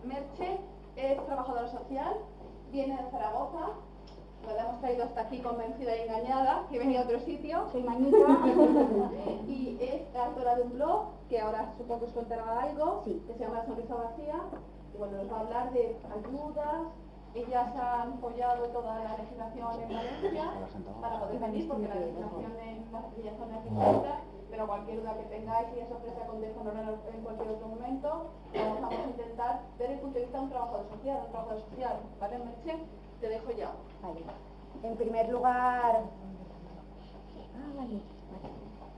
Merche es trabajadora social, viene de Zaragoza, nos la hemos traído hasta aquí convencida y engañada, que venía a otro sitio. Soy mañita. Y es autora de un blog, que ahora supongo que os contará algo, Sí. que se llama La Sonrisa Vacía. Y bueno, nos va a hablar de ayudas. Ellas han apoyado toda la legislación en Valencia para poder venir, porque la legislación en la zona es distinta. Pero cualquier duda que tengáis, y os ofrece con deshonorar en cualquier otro momento, vamos a intentar ver el punto de vista de un trabajador social, ¿vale, Merche? Te dejo ya. Vale. En primer lugar,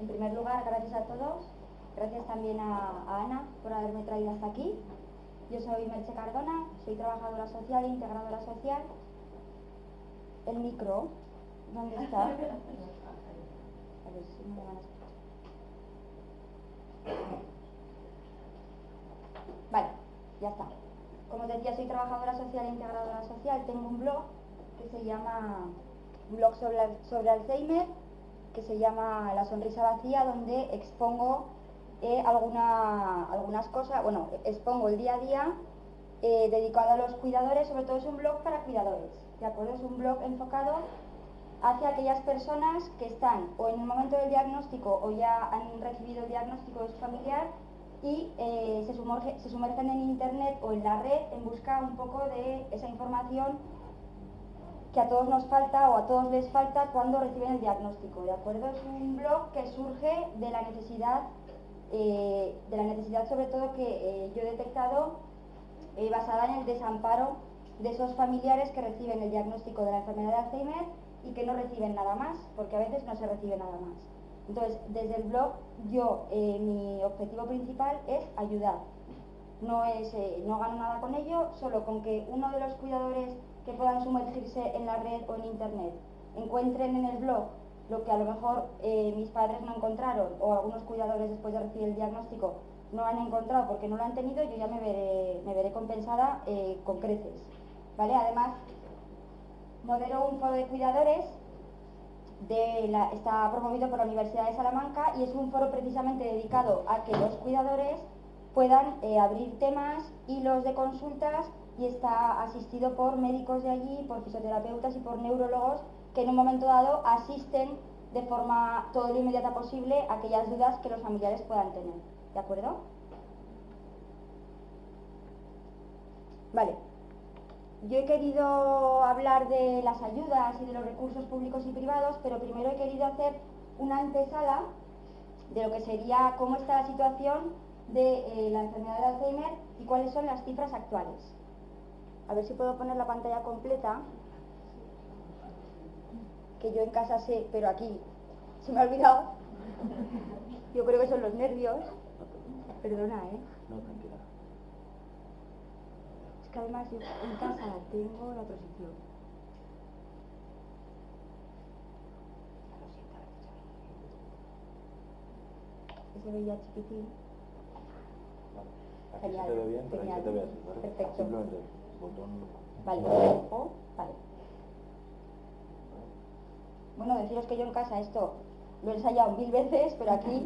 En primer lugar, gracias a todos. Gracias también a Ana por haberme traído hasta aquí. Yo soy Merche Cardona, soy trabajadora social e integradora social. El micro, ¿dónde está? A ver si me lo van a escuchar. Vale, ya está. Como os decía, soy trabajadora social e integradora social. Tengo un blog que se llama, un blog sobre Alzheimer, que se llama La Sonrisa Vacía, donde expongo algunas cosas, bueno, expongo el día a día dedicado a los cuidadores. Sobre todo es un blog para cuidadores, ¿de acuerdo? Es un blog enfocado hacia aquellas personas que están o en el momento del diagnóstico o ya han recibido el diagnóstico de su familiar y se sumergen en internet o en la red en busca un poco de esa información que a todos nos falta o a todos les falta cuando reciben el diagnóstico, ¿de acuerdo? Es un blog que surge de la necesidad sobre todo que yo he detectado basada en el desamparo de esos familiares que reciben el diagnóstico de la enfermedad de Alzheimer y que no reciben nada más, porque a veces no se recibe nada más. Entonces, desde el blog, mi objetivo principal es ayudar. No gano nada con ello, solo con que uno de los cuidadores que puedan sumergirse en la red o en internet encuentren en el blog lo que a lo mejor mis padres no encontraron, o algunos cuidadores después de recibir el diagnóstico no han encontrado porque no lo han tenido, yo ya me veré compensada con creces, ¿vale? Además, modero un foro de cuidadores, está promovido por la Universidad de Salamanca, y es un foro precisamente dedicado a que los cuidadores puedan abrir temas, hilos de consultas, y está asistido por médicos de allí, por fisioterapeutas y por neurólogos que en un momento dado asisten de forma todo lo inmediata posible a aquellas dudas que los familiares puedan tener, ¿de acuerdo? Vale. Yo he querido hablar de las ayudas y de los recursos públicos y privados, pero primero he querido hacer una antesala de lo que sería cómo está la situación de la enfermedad de Alzheimer y cuáles son las cifras actuales. A ver si puedo poner la pantalla completa, que yo en casa sé, pero aquí se me ha olvidado. Yo creo que son los nervios. Perdona, ¿eh? No, tranquila. Es que además yo en casa tengo la posición. Se veía chiquitín. Aquí Genial, se te ve bien, pero ahí genial. se te ve así, ¿vale? Perfecto. Simplemente botón. Vale. Vale. Bueno, deciros que yo en casa esto lo he ensayado 1000 veces, pero aquí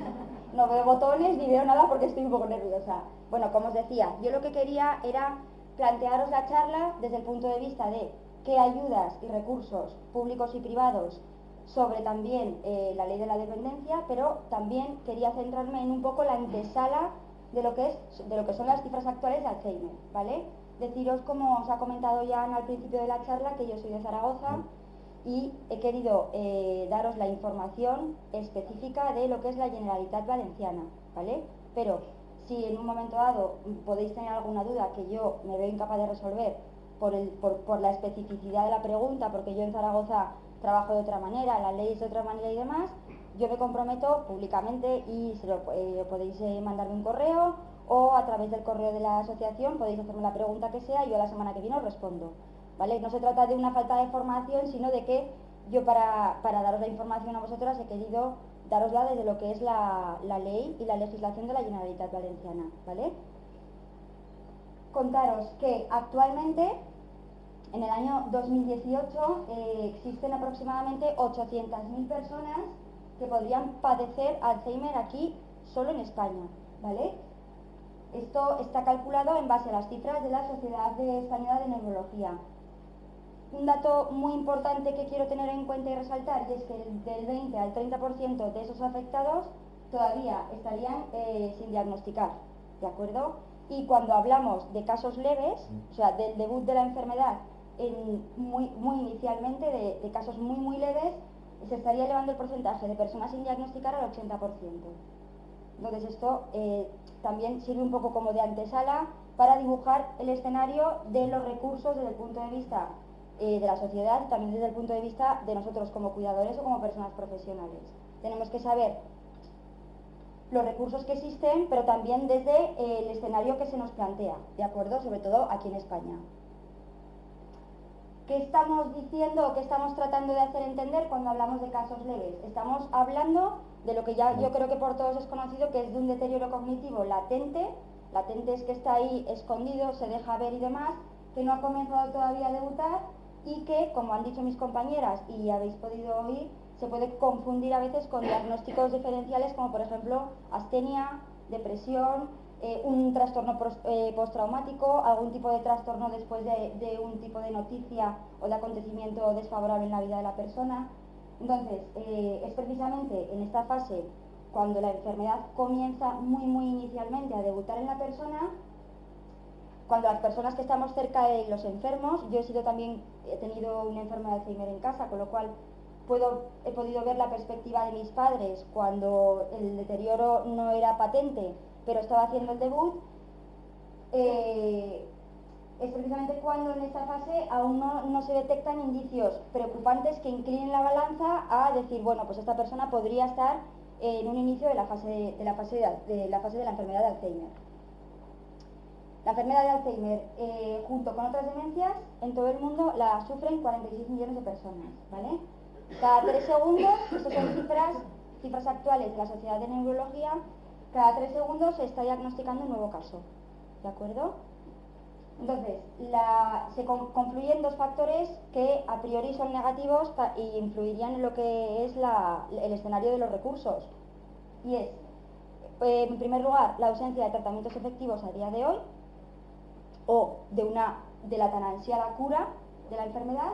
no veo botones ni veo nada porque estoy un poco nerviosa. Bueno, como os decía, yo lo que quería era plantearos la charla desde el punto de vista de qué ayudas y recursos públicos y privados sobre también la ley de la dependencia, pero también quería centrarme en un poco la antesala de lo que son las cifras actuales de Alzheimer, ¿vale? Deciros, como os ha comentado ya al principio de la charla, que yo soy de Zaragoza y he querido daros la información específica de lo que es la Generalitat Valenciana, ¿vale? Pero si en un momento dado podéis tener alguna duda que yo me veo incapaz de resolver por la especificidad de la pregunta, porque yo en Zaragoza trabajo de otra manera, la ley es de otra manera y demás, yo me comprometo públicamente y podéis mandarme un correo, o a través del correo de la asociación podéis hacerme la pregunta que sea y yo la semana que viene os respondo, ¿vale? No se trata de una falta de formación, sino de que yo para daros la información a vosotras he querido darosla desde lo que es la ley y la legislación de la Generalitat Valenciana, ¿vale? contaros que actualmente, en el año 2018, existen aproximadamente 800.000 personas que podrían padecer Alzheimer aquí, solo en España, ¿vale? Esto está calculado en base a las cifras de la Sociedad Española de Neurología. Un dato muy importante que quiero tener en cuenta y resaltar es que del 20 al 30% de esos afectados todavía estarían sin diagnosticar, ¿de acuerdo? Y cuando hablamos de casos leves, o sea, del debut de la enfermedad muy inicialmente, de casos muy leves, se estaría elevando el porcentaje de personas sin diagnosticar al 80%. Entonces esto también sirve un poco como de antesala para dibujar el escenario de los recursos desde el punto de vista de la sociedad y también desde el punto de vista de nosotros como cuidadores o como personas profesionales. Tenemos que saber los recursos que existen, pero también desde el escenario que se nos plantea, ¿de acuerdo? Sobre todo aquí en España. ¿Qué estamos diciendo o qué estamos tratando de hacer entender cuando hablamos de casos leves? Estamos hablando de lo que ya yo creo que por todos es conocido, que es de un deterioro cognitivo latente. Latente es que está ahí escondido, se deja ver y demás, que no ha comenzado todavía a debutar y que, como han dicho mis compañeras y habéis podido oír, se puede confundir a veces con diagnósticos diferenciales como por ejemplo astenia, depresión, un trastorno postraumático, algún tipo de trastorno después de un tipo de noticia o de acontecimiento desfavorable en la vida de la persona. Entonces, es precisamente en esta fase, cuando la enfermedad comienza muy inicialmente a debutar en la persona, cuando las personas que estamos cerca de los enfermos, yo he tenido un enfermo de Alzheimer en casa, con lo cual he podido ver la perspectiva de mis padres cuando el deterioro no era patente, pero estaba haciendo el debut. Es precisamente cuando en esta fase aún no se detectan indicios preocupantes que inclinen la balanza a decir, bueno, pues esta persona podría estar en un inicio de la fase de la enfermedad de Alzheimer. La enfermedad de Alzheimer, junto con otras demencias, en todo el mundo la sufren 46 millones de personas, ¿vale? Cada 3 segundos, estas son cifras actuales de la Sociedad de Neurología, cada 3 segundos se está diagnosticando un nuevo caso, ¿de acuerdo? Entonces, se confluyen dos factores que a priori son negativos e influirían en lo que es el escenario de los recursos. Y es, en primer lugar, la ausencia de tratamientos efectivos a día de hoy, o de la tan ansiada cura de la enfermedad.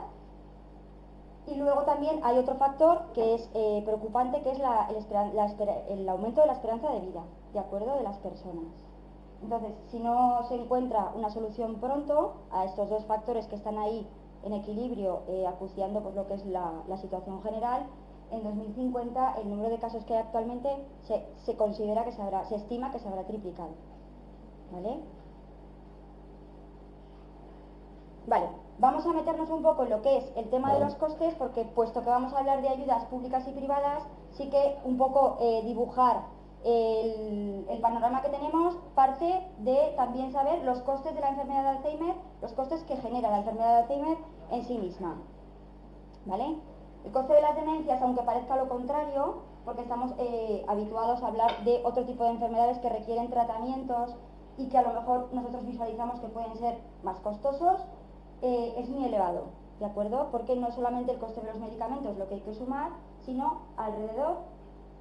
Y luego también hay otro factor que es preocupante, que es el aumento de la esperanza de vida, ¿de acuerdo?, de las personas. Entonces, si no se encuentra una solución pronto a estos dos factores que están ahí en equilibrio, acuciando pues, lo que es la situación general, en 2050 el número de casos que hay actualmente se estima que se habrá triplicado, ¿vale? Vale, vamos a meternos un poco en lo que es el tema de los costes, porque puesto que vamos a hablar de ayudas públicas y privadas, sí que un poco dibujar el panorama que tenemos parte de también saber los costes de la enfermedad de Alzheimer, los costes que genera la enfermedad de Alzheimer en sí misma, ¿vale? El coste de las demencias, aunque parezca lo contrario, porque estamos habituados a hablar de otro tipo de enfermedades que requieren tratamientos y que a lo mejor nosotros visualizamos que pueden ser más costosos, es muy elevado, ¿de acuerdo? Porque no solamente el coste de los medicamentos lo que hay que sumar, sino alrededor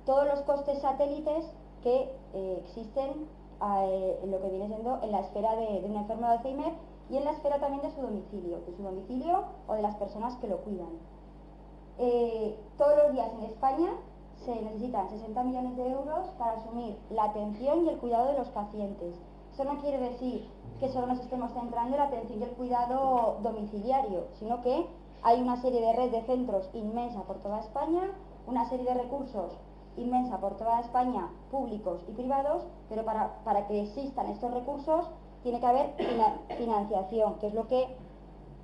todos los costes satélites que existen en lo que viene siendo en la esfera de una enferma de Alzheimer y en la esfera también de su domicilio o de las personas que lo cuidan. Todos los días en España se necesitan 60 millones de euros para asumir la atención y el cuidado de los pacientes. Eso no quiere decir que solo nos estemos centrando en la atención y el cuidado domiciliario, sino que hay una serie de red de centros inmensa por toda España, una serie de recursos inmensa por toda España, públicos y privados, pero para que existan estos recursos tiene que haber financiación, que es lo que,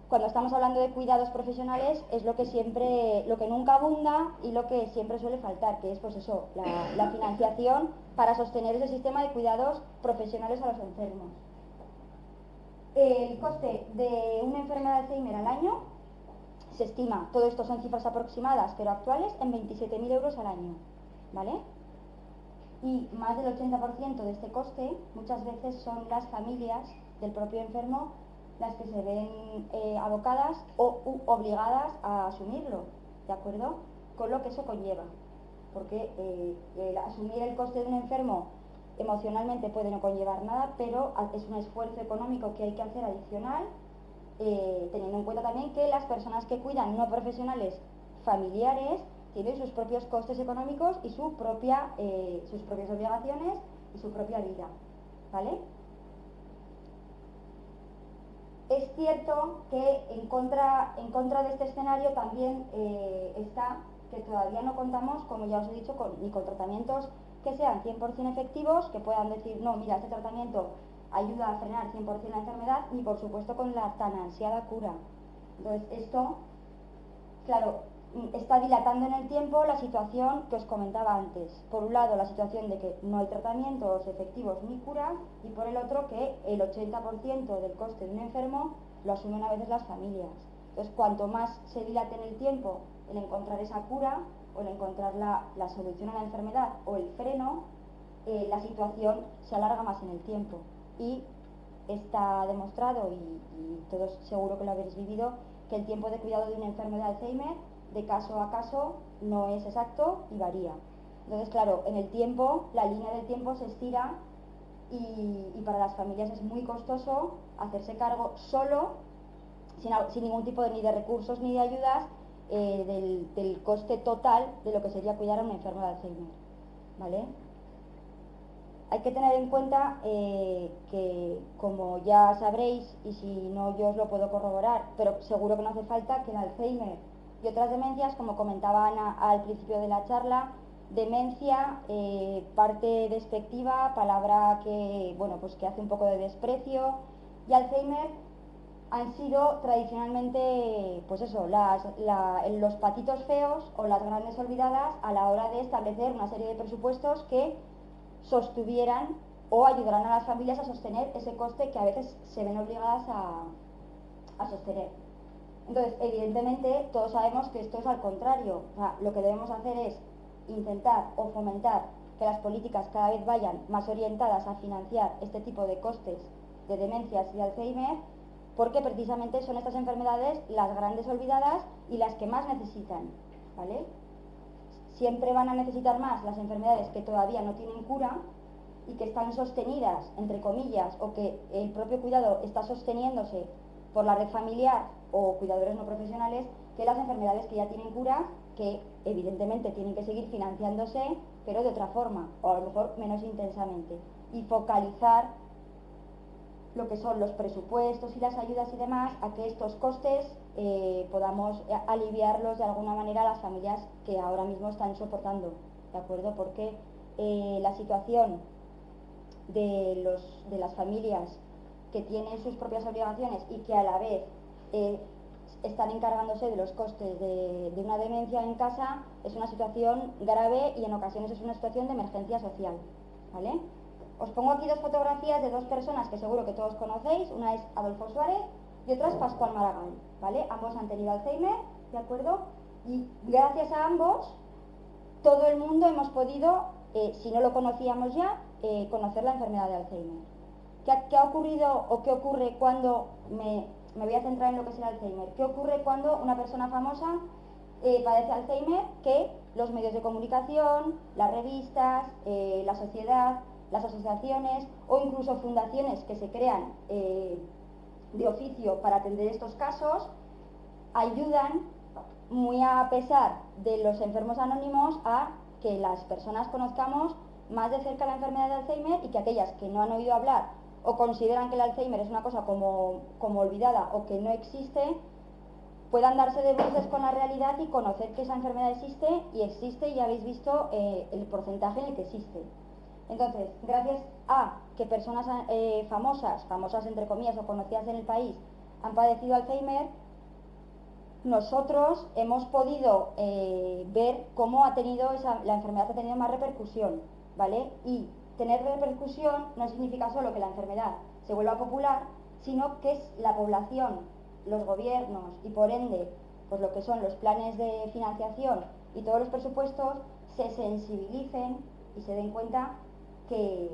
cuando estamos hablando de cuidados profesionales, es lo que nunca abunda y lo que siempre suele faltar, que es pues eso, la financiación para sostener ese sistema de cuidados profesionales a los enfermos. El coste de una enfermedad de Alzheimer al año se estima, todo esto son cifras aproximadas pero actuales, en 27.000 euros al año, ¿vale? y más del 80% de este coste muchas veces son las familias del propio enfermo las que se ven abocadas o obligadas a asumirlo, ¿de acuerdo? Con lo que eso conlleva, porque el asumir el coste de un enfermo emocionalmente puede no conllevar nada, pero es un esfuerzo económico que hay que hacer adicional, teniendo en cuenta también que las personas que cuidan no profesionales familiares tienen sus propios costes económicos y sus propias obligaciones y su propia vida, ¿vale? Es cierto que en contra de este escenario también está que todavía no contamos, como ya os he dicho, ni con tratamientos que sean 100% efectivos, que puedan decir, no, mira, este tratamiento ayuda a frenar 100% la enfermedad, ni por supuesto con la tan ansiada cura. Entonces, esto, claro, está dilatando en el tiempo la situación que os comentaba antes. Por un lado, la situación de que no hay tratamientos efectivos ni curas, y por el otro, que el 80% del coste de un enfermo lo asumen a veces las familias. Entonces, cuanto más se dilate en el tiempo el encontrar esa cura o el encontrar la solución a la enfermedad o el freno, la situación se alarga más en el tiempo. Y está demostrado, y todos seguro que lo habéis vivido, que el tiempo de cuidado de un enfermo de Alzheimer de caso a caso no es exacto y varía. Entonces, claro, en el tiempo, la línea del tiempo se estira y para las familias es muy costoso hacerse cargo solo, sin ningún tipo ni de recursos ni de ayudas, del coste total de lo que sería cuidar a un enfermo de Alzheimer, ¿vale? Hay que tener en cuenta que, como ya sabréis, y si no yo os lo puedo corroborar, pero seguro que no hace falta, que el Alzheimer y otras demencias, como comentaba Ana al principio de la charla, demencia, parte despectiva, palabra que, bueno, pues que hace un poco de desprecio, y Alzheimer han sido tradicionalmente, pues eso, los patitos feos o las grandes olvidadas a la hora de establecer una serie de presupuestos que sostuvieran o ayudarán a las familias a sostener ese coste que a veces se ven obligadas a sostener. Entonces, evidentemente, todos sabemos que esto es al contrario. O sea, lo que debemos hacer es intentar o fomentar que las políticas cada vez vayan más orientadas a financiar este tipo de costes de demencias y de Alzheimer, porque precisamente son estas enfermedades las grandes olvidadas y las que más necesitan, ¿vale? Siempre van a necesitar más las enfermedades que todavía no tienen cura y que están sostenidas, entre comillas, o que el propio cuidado está sosteniéndose por la red familiar o cuidadores no profesionales, que las enfermedades que ya tienen cura, que evidentemente tienen que seguir financiándose, pero de otra forma, o a lo mejor menos intensamente, y focalizar lo que son los presupuestos y las ayudas y demás, a que estos costes podamos aliviarlos de alguna manera a las familias que ahora mismo están soportando, ¿de acuerdo? Porque la situación de las familias que tienen sus propias obligaciones y que a la vez están encargándose de los costes de una demencia en casa es una situación grave y en ocasiones es una situación de emergencia social, ¿vale? Os pongo aquí dos fotografías de dos personas que seguro que todos conocéis. Una es Adolfo Suárez y otra es Pascual Maragall, ¿vale? Ambos han tenido Alzheimer, ¿de acuerdo? Y gracias a ambos, todo el mundo hemos podido, si no lo conocíamos ya, conocer la enfermedad de Alzheimer. ¿Qué ha ocurrido o qué ocurre cuando, me voy a centrar en lo que es el Alzheimer, qué ocurre cuando una persona famosa padece Alzheimer? Que los medios de comunicación, las revistas, la sociedad, las asociaciones o incluso fundaciones que se crean de oficio para atender estos casos, ayudan, muy a pesar de los enfermos anónimos, a que las personas conozcamos más de cerca la enfermedad de Alzheimer y que aquellas que no han oído hablar o consideran que el Alzheimer es una cosa como olvidada o que no existe, puedan darse de bruces con la realidad y conocer que esa enfermedad existe y ya habéis visto el porcentaje en el que existe. Entonces, gracias a que personas famosas entre comillas o conocidas en el país, han padecido Alzheimer, nosotros hemos podido ver cómo la enfermedad ha tenido más repercusión, ¿vale? Y tener repercusión no significa solo que la enfermedad se vuelva popular, sino que es la población, los gobiernos y por ende, pues lo que son los planes de financiación y todos los presupuestos se sensibilicen y se den cuenta que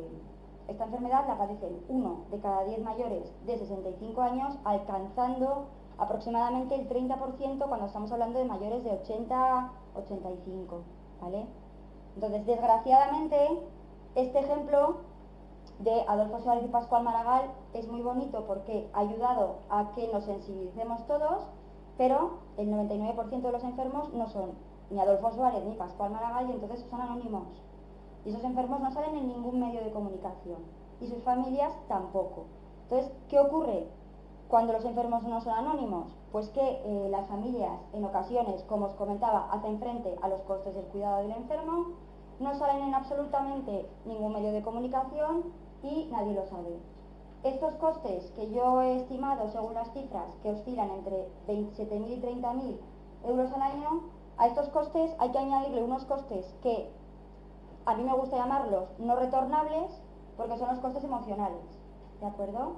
esta enfermedad la padecen 1 de cada 10 mayores de 65 años, alcanzando aproximadamente el 30% cuando estamos hablando de mayores de 80-85, ¿vale? Entonces, desgraciadamente, este ejemplo de Adolfo Suárez y Pascual Maragall es muy bonito porque ha ayudado a que nos sensibilicemos todos, pero el 99% de los enfermos no son ni Adolfo Suárez ni Pascual Maragall, y entonces son anónimos. Y esos enfermos no salen en ningún medio de comunicación, y sus familias tampoco. Entonces, ¿qué ocurre cuando los enfermos no son anónimos? Pues que las familias, en ocasiones, como os comentaba, hacen frente a los costes del cuidado del enfermo, no salen en absolutamente ningún medio de comunicación y nadie lo sabe. Estos costes que yo he estimado, según las cifras, que oscilan entre 27.000 y 30.000 euros al año, a estos costes hay que añadirle unos costes que a mí me gusta llamarlos no retornables, porque son los costes emocionales, ¿de acuerdo?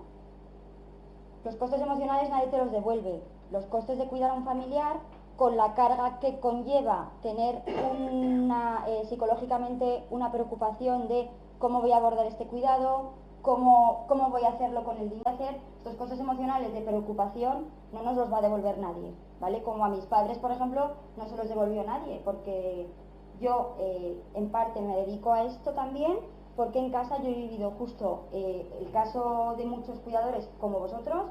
Los costes emocionales nadie te los devuelve. Los costes de cuidar a un familiar, con la carga que conlleva tener psicológicamente una preocupación de cómo voy a abordar este cuidado, cómo voy a hacerlo con el dinero. Estos costes emocionales de preocupación no nos los va a devolver nadie, ¿vale? Como a mis padres, por ejemplo, no se los devolvió nadie, porque yo en parte me dedico a esto también, porque en casa yo he vivido justo el caso de muchos cuidadores como vosotros,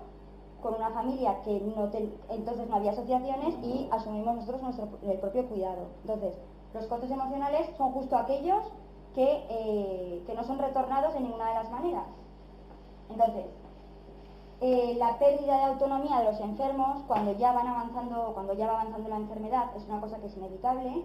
con una familia que entonces no había asociaciones y asumimos nosotros el propio cuidado. Entonces, los costes emocionales son justo aquellos que no son retornados de ninguna de las maneras. Entonces, la pérdida de autonomía de los enfermos cuando ya va avanzando la enfermedad es una cosa que es inevitable,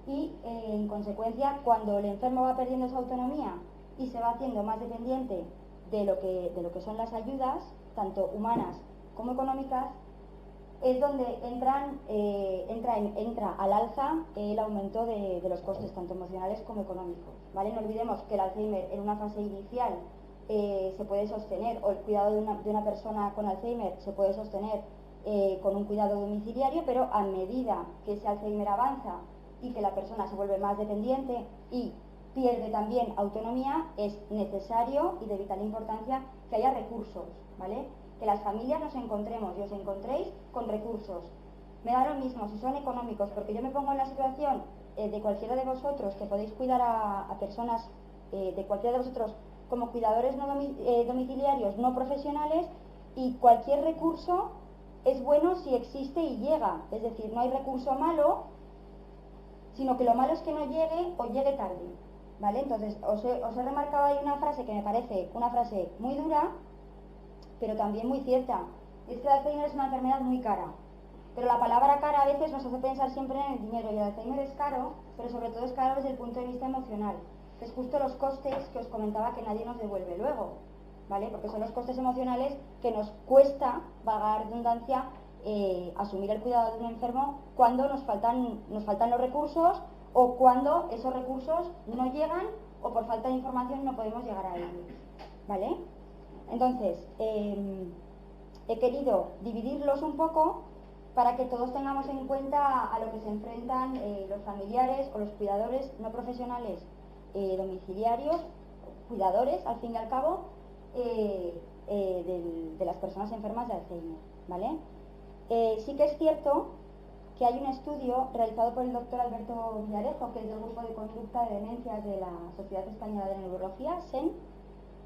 y en consecuencia, cuando el enfermo va perdiendo esa autonomía y se va haciendo más dependiente de lo que son las ayudas, tanto humanas como económicas, es donde entra al alza el aumento de los costes, tanto emocionales como económicos, ¿vale? No olvidemos que el Alzheimer en una fase inicial se puede sostener, o el cuidado de una persona con Alzheimer se puede sostener con un cuidado domiciliario, pero a medida que ese Alzheimer avanza y que la persona se vuelve más dependiente y pierde también autonomía, es necesario y de vital importancia que haya recursos, ¿vale? Que las familias nos encontremos y os encontréis con recursos. Me da lo mismo si son económicos, porque yo me pongo en la situación de cualquiera de vosotros que podéis cuidar a personas de cualquiera de vosotros como cuidadores domiciliarios no profesionales, y cualquier recurso es bueno si existe y llega, es decir, no hay recurso malo, sino que lo malo es que no llegue o llegue tarde, ¿vale? Entonces, os he remarcado ahí una frase que me parece una frase muy dura, pero también muy cierta. Es que el Alzheimer es una enfermedad muy cara, pero la palabra cara a veces nos hace pensar siempre en el dinero, y el Alzheimer es caro, pero sobre todo es caro desde el punto de vista emocional, que es justo los costes que os comentaba que nadie nos devuelve luego, ¿vale? Porque son los costes emocionales que nos cuesta, valga la redundancia, asumir el cuidado de un enfermo cuando nos faltan los recursos, o cuando esos recursos no llegan, o por falta de información no podemos llegar a ellos, ¿vale? Entonces, he querido dividirlos un poco para que todos tengamos en cuenta a lo que se enfrentan los familiares o los cuidadores no profesionales domiciliarios, cuidadores al fin y al cabo, de las personas enfermas de Alzheimer, ¿vale? Sí que es cierto que hay un estudio realizado por el doctor Alberto Villarejo, que es del Grupo de Conducta de Demencias de la Sociedad Española de Neurología, SEN,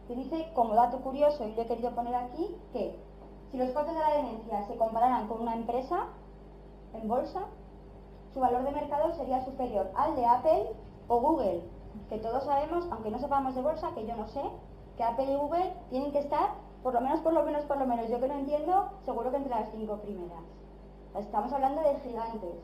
que dice, como dato curioso, y lo he querido poner aquí, que si los costes de la demencia se compararan con una empresa en bolsa, su valor de mercado sería superior al de Apple o Google, que todos sabemos, aunque no sepamos de bolsa, que yo no sé, que Apple y Google tienen que estar, por lo menos, yo que no entiendo, seguro que entre las 5 primeras. Estamos hablando de gigantes.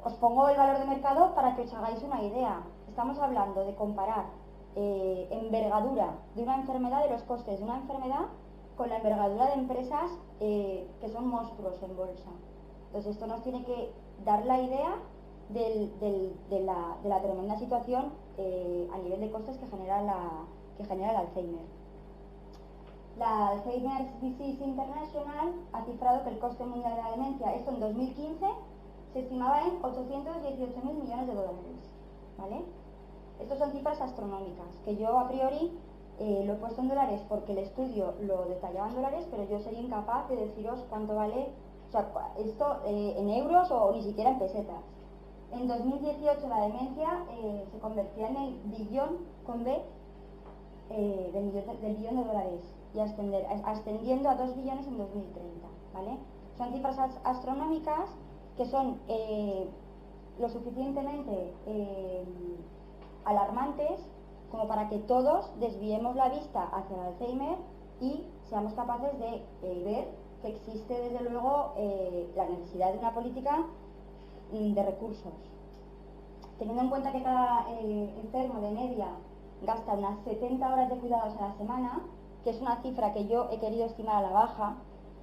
Os pongo el valor de mercado para que os hagáis una idea. Estamos hablando de comparar envergadura de una enfermedad, de los costes de una enfermedad, con la envergadura de empresas que son monstruos en bolsa. Entonces esto nos tiene que dar la idea de la tremenda situación a nivel de costes que genera el Alzheimer. La Alzheimer's Disease International ha cifrado que el coste mundial de la demencia, esto en 2015, se estimaba en 818.000 millones de dólares, ¿vale? Estos son cifras astronómicas, que yo a priori lo he puesto en dólares porque el estudio lo detallaba en dólares, pero yo sería incapaz de deciros cuánto vale, o sea, esto en euros o ni siquiera en pesetas. En 2018 la demencia se convertía en el billón con B del billón de dólares y ascendiendo a 2 billones en 2030, ¿vale? Son cifras astronómicas que son lo suficientemente alarmantes como para que todos desviemos la vista hacia el Alzheimer y seamos capaces de ver que existe desde luego la necesidad de una política de recursos. Teniendo en cuenta que cada enfermo de media gasta unas 70 horas de cuidados a la semana, que es una cifra que yo he querido estimar a la baja,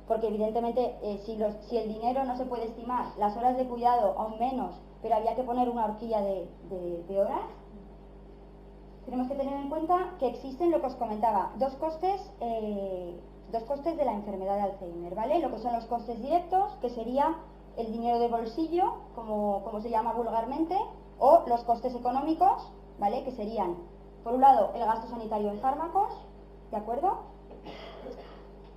porque evidentemente si el dinero no se puede estimar, las horas de cuidado aún menos, pero había que poner una horquilla de horas, tenemos que tener en cuenta que existen lo que os comentaba, dos costes de la enfermedad de Alzheimer, ¿vale? Lo que son los costes directos, que sería el dinero de bolsillo, como se llama vulgarmente, o los costes económicos, ¿vale? Que serían, por un lado, el gasto sanitario en fármacos, ¿de acuerdo?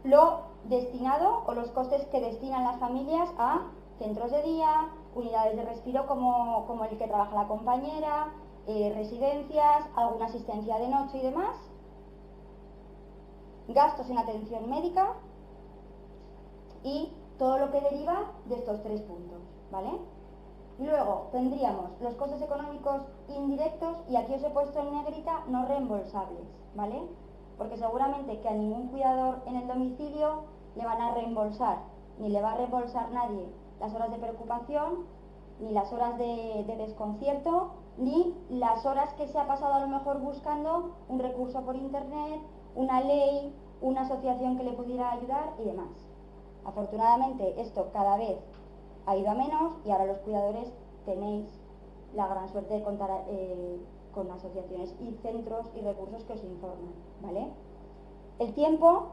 Lo destinado, o los costes que destinan las familias a centros de día, unidades de respiro como el que trabaja la compañera, residencias, alguna asistencia de noche y demás, gastos en atención médica y todo lo que deriva de estos 3 puntos, ¿vale? Luego tendríamos los costes económicos indirectos y aquí os he puesto en negrita no reembolsables, ¿vale? Porque seguramente que a ningún cuidador en el domicilio le van a reembolsar, ni le va a reembolsar nadie las horas de preocupación, ni las horas de desconcierto, ni las horas que se ha pasado a lo mejor buscando un recurso por internet, una ley, una asociación que le pudiera ayudar y demás. Afortunadamente esto cada vez ha ido a menos y ahora los cuidadores tenéis la gran suerte de contar con asociaciones y centros y recursos que os informan, ¿vale? El tiempo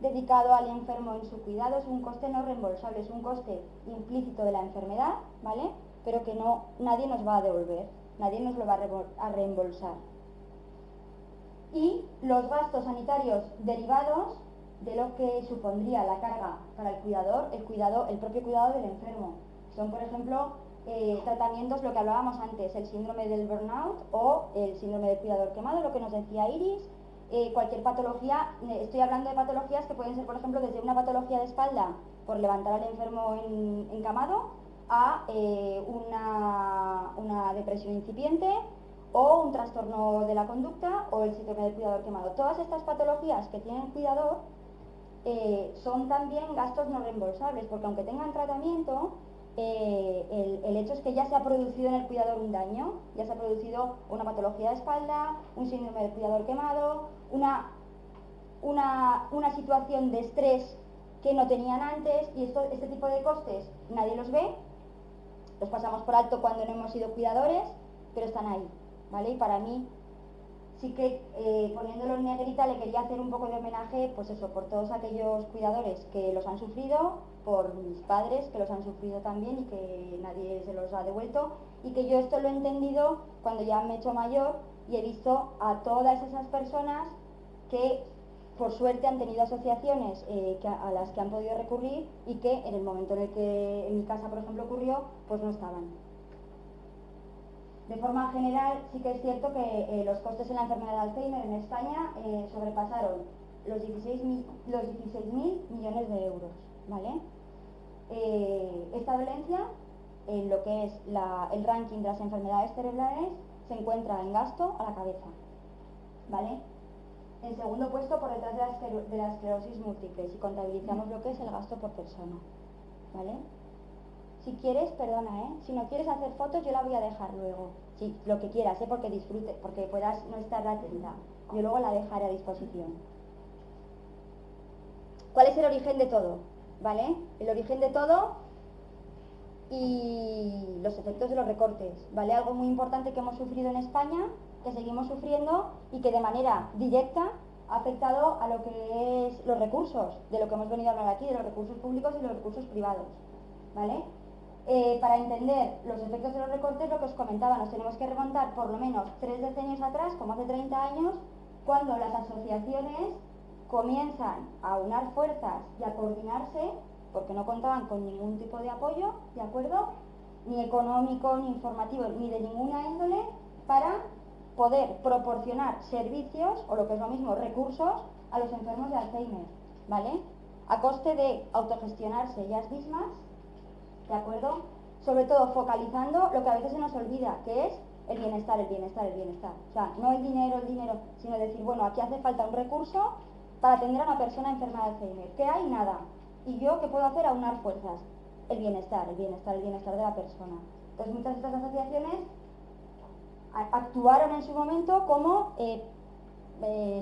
dedicado al enfermo en su cuidado es un coste no reembolsable, es un coste implícito de la enfermedad, ¿vale? Pero que nadie nos va a devolver, nadie nos lo va a reembolsar. Y los gastos sanitarios derivados de lo que supondría la carga para el cuidador, el propio cuidado del enfermo. Son, por ejemplo, tratamientos, lo que hablábamos antes, el síndrome del burnout o el síndrome del cuidador quemado, lo que nos decía Iris, cualquier patología, estoy hablando de patologías que pueden ser, por ejemplo, desde una patología de espalda por levantar al enfermo encamado a una depresión incipiente o un trastorno de la conducta o el síndrome del cuidador quemado. Todas estas patologías que tienen cuidador son también gastos no reembolsables, porque aunque tengan tratamiento, el hecho es que ya se ha producido en el cuidador un daño, ya se ha producido una patología de espalda, un síndrome del cuidador quemado, una situación de estrés que no tenían antes, y este tipo de costes nadie los ve, los pasamos por alto cuando no hemos sido cuidadores, pero están ahí, ¿vale? Y para mí sí que poniéndolo en negrita le quería hacer un poco de homenaje, pues eso, por todos aquellos cuidadores que los han sufrido, por mis padres que los han sufrido también y que nadie se los ha devuelto, y que yo esto lo he entendido cuando ya me he hecho mayor y he visto a todas esas personas que por suerte han tenido asociaciones a las que han podido recurrir y que en el momento en el que en mi casa, por ejemplo, ocurrió, pues no estaban. De forma general, sí que es cierto que los costes en la enfermedad de Alzheimer en España sobrepasaron los 16.000 millones de euros, ¿vale? Esta dolencia, en lo que es el ranking de las enfermedades cerebrales, se encuentra en gasto a la cabeza, ¿vale? En segundo puesto por detrás de la esclerosis múltiple, si contabilizamos lo que es el gasto por persona, ¿vale? Si quieres, perdona, si no quieres hacer fotos, yo la voy a dejar luego. Sí, lo que quieras, porque disfrutes, porque puedas no estar atenta. Yo luego la dejaré a disposición. ¿Cuál es el origen de todo? ¿Vale? El origen de todo y los efectos de los recortes, ¿vale? Algo muy importante que hemos sufrido en España, que seguimos sufriendo y que de manera directa ha afectado a lo que es los recursos, de lo que hemos venido a hablar aquí, de los recursos públicos y los recursos privados, ¿vale? Para entender los efectos de los recortes, lo que os comentaba, nos tenemos que remontar por lo menos 3 decenios atrás, como hace 30 años, cuando las asociaciones comienzan a unar fuerzas y a coordinarse, porque no contaban con ningún tipo de apoyo, ¿de acuerdo? Ni económico, ni informativo, ni de ninguna índole, para poder proporcionar servicios, o lo que es lo mismo, recursos, a los enfermos de Alzheimer, ¿vale? A coste de autogestionarse ellas mismas, ¿de acuerdo? Sobre todo focalizando lo que a veces se nos olvida, que es el bienestar, el bienestar, el bienestar. O sea, no el dinero, sino decir, bueno, aquí hace falta un recurso para atender a una persona enferma de Alzheimer. ¿Qué hay? Nada. ¿Y yo qué puedo hacer? Aunar fuerzas. El bienestar, el bienestar, el bienestar de la persona. Entonces, muchas de estas asociaciones actuaron en su momento como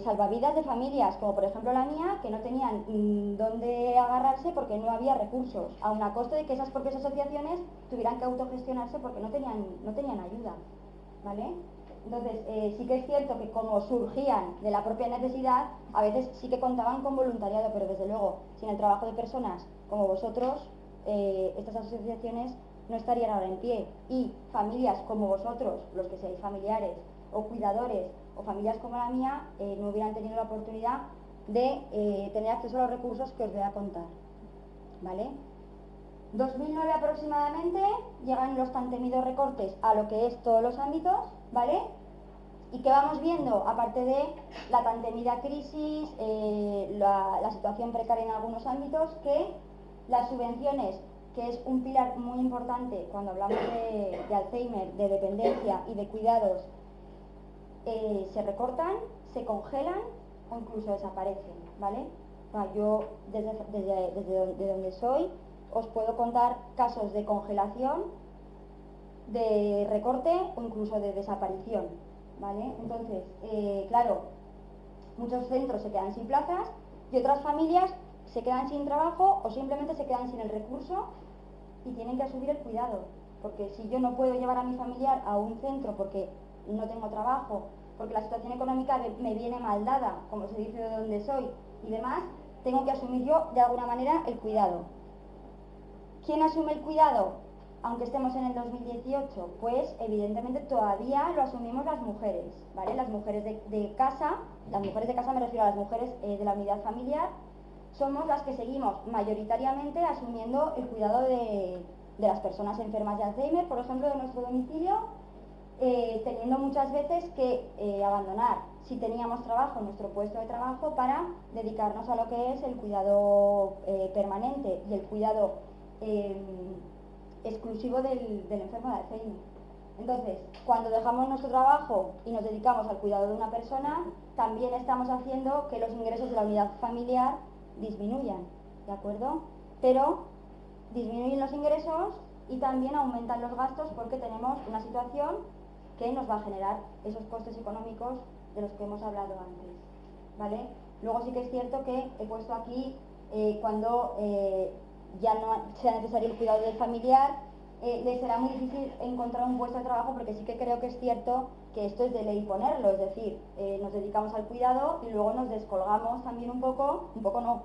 salvavidas de familias, como por ejemplo la mía, que no tenían dónde agarrarse porque no había recursos, aun a coste de que esas propias asociaciones tuvieran que autogestionarse porque no tenían ayuda, ¿vale? Entonces, sí que es cierto que como surgían de la propia necesidad, a veces sí que contaban con voluntariado, pero desde luego, sin el trabajo de personas como vosotros, estas asociaciones no estarían ahora en pie, y familias como vosotros, los que seáis familiares o cuidadores, o familias como la mía, no hubieran tenido la oportunidad de tener acceso a los recursos que os voy a contar, ¿vale? 2009 aproximadamente llegan los tan temidos recortes a lo que es todos los ámbitos, ¿vale? ¿Y qué vamos viendo? Aparte de la tan temida crisis, la situación precaria en algunos ámbitos, que las subvenciones, que es un pilar muy importante cuando hablamos de Alzheimer, de dependencia y de cuidados, se recortan, se congelan o incluso desaparecen, ¿vale? Yo desde donde soy os puedo contar casos de congelación, de recorte o incluso de desaparición, ¿vale? Entonces, claro, muchos centros se quedan sin plazas y otras familias se quedan sin trabajo o simplemente se quedan sin el recurso y tienen que asumir el cuidado, porque si yo no puedo llevar a mi familiar a un centro porque no tengo trabajo, porque la situación económica me viene mal dada, como se dice de donde soy y demás, tengo que asumir yo de alguna manera el cuidado. ¿Quién asume el cuidado? Aunque estemos en el 2018, pues evidentemente todavía lo asumimos las mujeres, ¿vale? Las mujeres de casa, me refiero a las mujeres de la unidad familiar, somos las que seguimos mayoritariamente asumiendo el cuidado de las personas enfermas de Alzheimer, por ejemplo, de nuestro domicilio, teniendo muchas veces que abandonar, si teníamos trabajo, nuestro puesto de trabajo para dedicarnos a lo que es el cuidado permanente y el cuidado exclusivo del enfermo de Alzheimer. Entonces, cuando dejamos nuestro trabajo y nos dedicamos al cuidado de una persona, también estamos haciendo que los ingresos de la unidad familiar disminuyan, ¿de acuerdo? Pero disminuyen los ingresos y también aumentan los gastos porque tenemos una situación que nos va a generar esos costes económicos de los que hemos hablado antes, ¿vale? Luego sí que es cierto que he puesto aquí cuando ya no sea necesario el cuidado del familiar, les será muy difícil encontrar un puesto de trabajo, porque sí que creo que es cierto que esto es de ley ponerlo, es decir, nos dedicamos al cuidado y luego nos descolgamos también un poco no,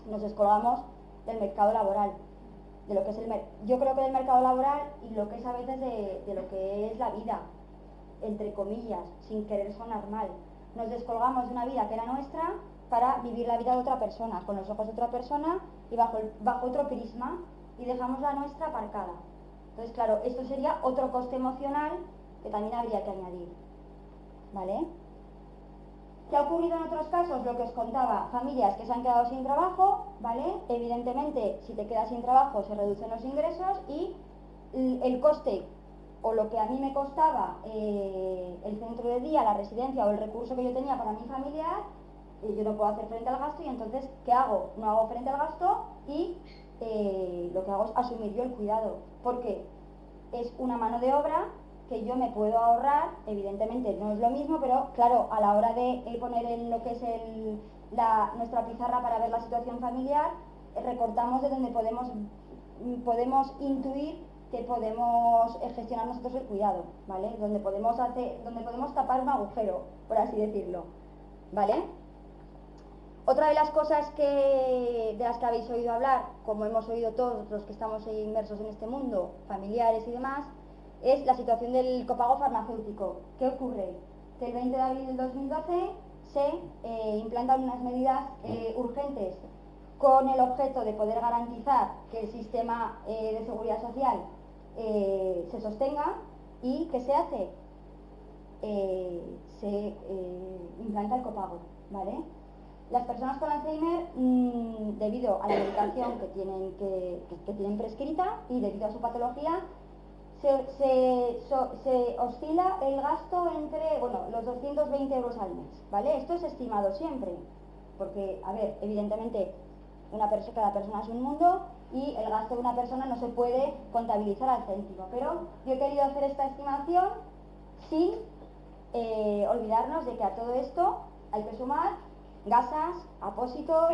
nos descolgamos del mercado laboral, de lo que es yo creo que del mercado laboral y lo que es a veces de lo que es la vida, entre comillas, sin querer sonar mal. Nos descolgamos de una vida que era nuestra para vivir la vida de otra persona, con los ojos de otra persona y bajo otro prisma, y dejamos la nuestra aparcada. Entonces, claro, esto sería otro coste emocional que también habría que añadir, ¿vale? ¿Qué ha ocurrido en otros casos? Lo que os contaba, familias que se han quedado sin trabajo, ¿vale? Evidentemente, si te quedas sin trabajo se reducen los ingresos y el coste, o lo que a mí me costaba el centro de día, la residencia o el recurso que yo tenía para mi familiar, yo no puedo hacer frente al gasto, y entonces, ¿qué hago? No hago frente al gasto y lo que hago es asumir yo el cuidado, porque es una mano de obra que yo me puedo ahorrar. Evidentemente no es lo mismo, pero claro, a la hora de poner en lo que es nuestra pizarra para ver la situación familiar, recortamos de donde podemos intuir que podemos gestionar nosotros el cuidado, ¿vale? Donde podemos tapar un agujero, por así decirlo, ¿vale? Otra de las cosas de las que habéis oído hablar, como hemos oído todos los que estamos inmersos en este mundo, familiares y demás, es la situación del copago farmacéutico. ¿Qué ocurre? Que el 20 de abril del 2012 se implantan unas medidas urgentes con el objeto de poder garantizar que el sistema de seguridad social se sostenga. ¿Y qué se hace? Se implanta el copago, ¿vale? Las personas con Alzheimer, debido a la medicación que tienen prescrita y debido a su patología, se oscila el gasto entre, bueno, los 220 euros al mes, ¿vale? Esto es estimado siempre, porque, a ver, evidentemente, cada persona es un mundo y el gasto de una persona no se puede contabilizar al céntimo, pero yo he querido hacer esta estimación sin olvidarnos de que a todo esto hay que sumar gasas, apósitos,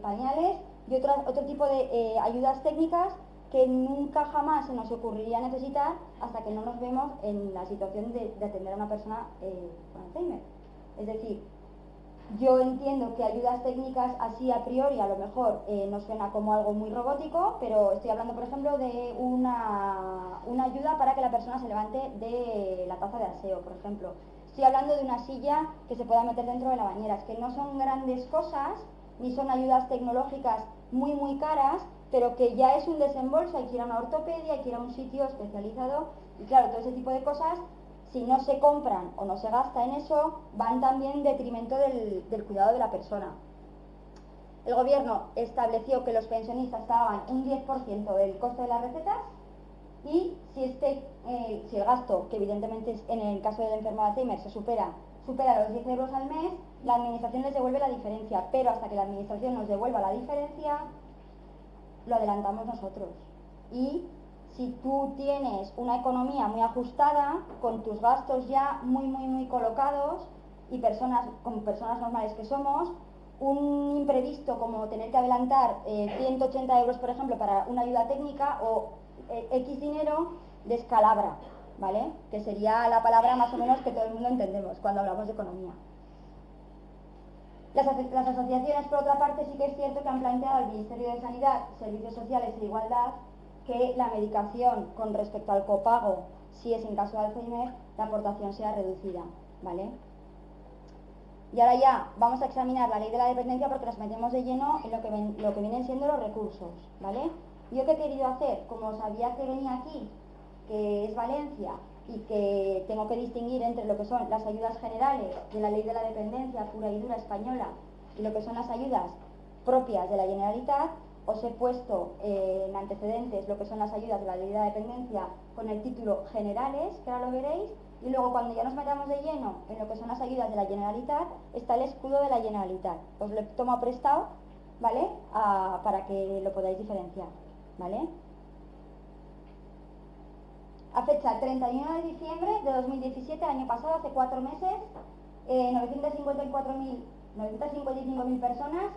pañales y otro tipo de ayudas técnicas que nunca jamás se nos ocurriría necesitar hasta que no nos vemos en la situación de atender a una persona con Alzheimer. Es decir, yo entiendo que ayudas técnicas así a priori a lo mejor nos suena como algo muy robótico, pero estoy hablando, por ejemplo, de una ayuda para que la persona se levante de la taza de aseo, por ejemplo. Estoy hablando de una silla que se pueda meter dentro de la bañera. Es que no son grandes cosas, ni son ayudas tecnológicas muy caras, pero que ya es un desembolso. Hay que ir a una ortopedia, hay que ir a un sitio especializado, y claro, todo ese tipo de cosas, si no se compran o no se gasta en eso, van también en detrimento del cuidado de la persona. El gobierno estableció que los pensionistas pagaban un 10% del coste de las recetas y si el gasto, que evidentemente es en el caso del enfermo de Alzheimer se supera los 10 euros al mes, la administración les devuelve la diferencia, pero hasta que la administración nos devuelva la diferencia, lo adelantamos nosotros. Y si tú tienes una economía muy ajustada, con tus gastos ya muy colocados y como personas normales que somos, un imprevisto como tener que adelantar 180 euros, por ejemplo, para una ayuda técnica o X dinero, descalabra, ¿vale? Que sería la palabra más o menos que todo el mundo entendemos cuando hablamos de economía. Las asociaciones, por otra parte, sí que es cierto que han planteado al Ministerio de Sanidad, Servicios Sociales e Igualdad que la medicación con respecto al copago, si es en caso de Alzheimer, la aportación sea reducida, ¿vale? Y ahora ya vamos a examinar la ley de la dependencia porque nos metemos de lleno en lo que vienen siendo los recursos, ¿vale? Yo qué he querido hacer, como sabía que venía aquí, que es Valencia, y que tengo que distinguir entre lo que son las ayudas generales de la ley de la dependencia pura y dura española y lo que son las ayudas propias de la Generalitat, os he puesto en antecedentes lo que son las ayudas de la ley de la dependencia con el título generales, que ahora lo veréis, y luego cuando ya nos metamos de lleno en lo que son las ayudas de la Generalitat está el escudo de la Generalitat. Os lo he tomado prestado, ¿vale? Para que lo podáis diferenciar, ¿vale? A fecha 31 de diciembre de 2017, año pasado, hace 4 meses, 955.000 personas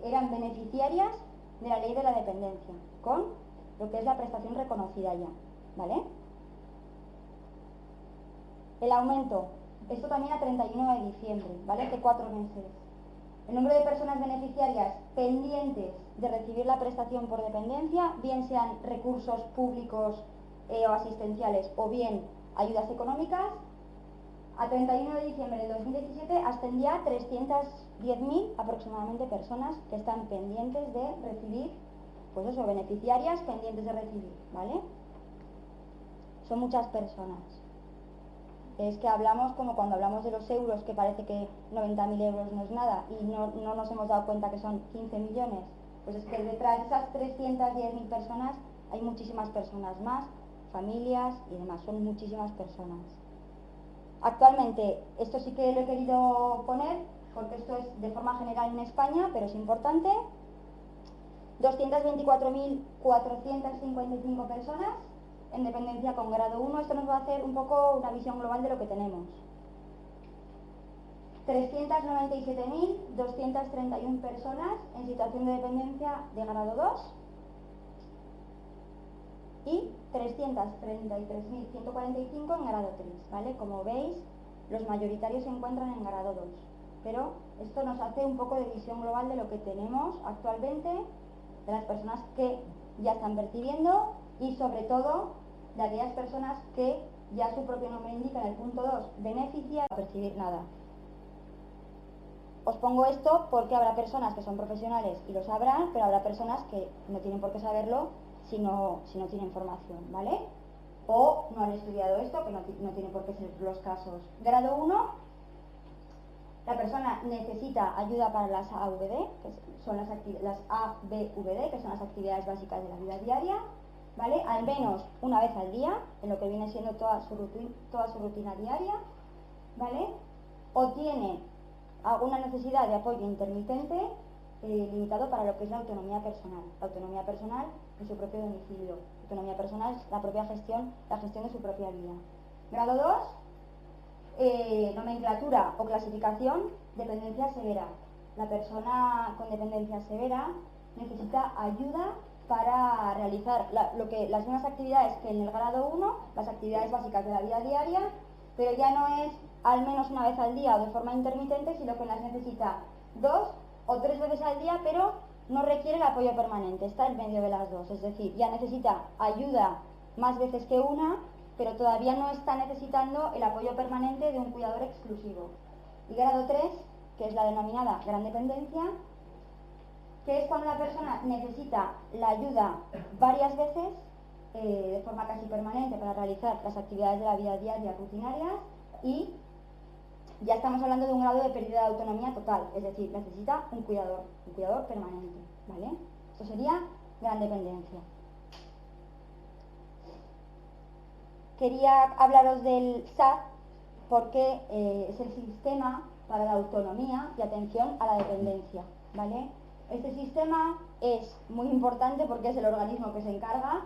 eran beneficiarias de la ley de la dependencia, con lo que es la prestación reconocida ya, ¿vale? El aumento, esto también a 31 de diciembre, ¿vale? Hace 4 meses. El número de personas beneficiarias pendientes de recibir la prestación por dependencia, bien sean recursos públicos o asistenciales o bien ayudas económicas, a 31 de diciembre del 2017 ascendía a 310.000 aproximadamente personas que están pendientes de recibir, pues eso, beneficiarias pendientes de recibir, ¿vale? Son muchas personas. Es que hablamos como cuando hablamos de los euros, que parece que 90.000 euros no es nada y no nos hemos dado cuenta que son 15 millones. Pues es que detrás de esas 310.000 personas hay muchísimas personas más, familias y demás, son muchísimas personas. Actualmente, esto sí que lo he querido poner, porque esto es de forma general en España, pero es importante, 224.455 personas en dependencia con grado 1, esto nos va a hacer un poco una visión global de lo que tenemos. 397.231 personas en situación de dependencia de grado 2 y 333.145 en grado 3, ¿vale? Como veis, los mayoritarios se encuentran en grado 2. pero esto nos hace un poco de visión global de lo que tenemos actualmente, de las personas que ya están percibiendo y sobre todo de aquellas personas que ya su propio nombre indica en el punto 2, beneficia a percibir nada. Os pongo esto porque habrá personas que son profesionales y lo sabrán, pero habrá personas que no tienen por qué saberlo si no tienen formación, ¿vale? O no han estudiado esto, que no tiene por qué ser los casos. Grado 1, la persona necesita ayuda para las AVD, que son las ABVD, que son las actividades básicas de la vida diaria, ¿vale? Al menos una vez al día, en lo que viene siendo toda su rutina diaria, ¿vale? O tiene alguna necesidad de apoyo intermitente limitado para lo que es la autonomía personal. La autonomía personal en su propio domicilio. Autonomía personal es la propia gestión, la gestión de su propia vida. Grado 2, nomenclatura o clasificación, dependencia severa. La persona con dependencia severa necesita ayuda para realizar las mismas actividades que en el grado 1, las actividades básicas de la vida diaria, pero ya no es al menos una vez al día o de forma intermitente, sino que las necesita 2 o 3 veces al día, pero no requiere el apoyo permanente, está en medio de las dos, es decir, ya necesita ayuda más veces que una, pero todavía no está necesitando el apoyo permanente de un cuidador exclusivo. Y grado 3, que es la denominada gran dependencia, que es cuando la persona necesita la ayuda varias veces, de forma casi permanente, para realizar las actividades de la vida diaria rutinarias, y ya estamos hablando de un grado de pérdida de autonomía total, es decir, necesita un cuidador permanente, ¿vale? Esto sería gran dependencia. Quería hablaros del SAD porque es el sistema para la autonomía y atención a la dependencia, ¿vale? Este sistema es muy importante porque es el organismo que se encarga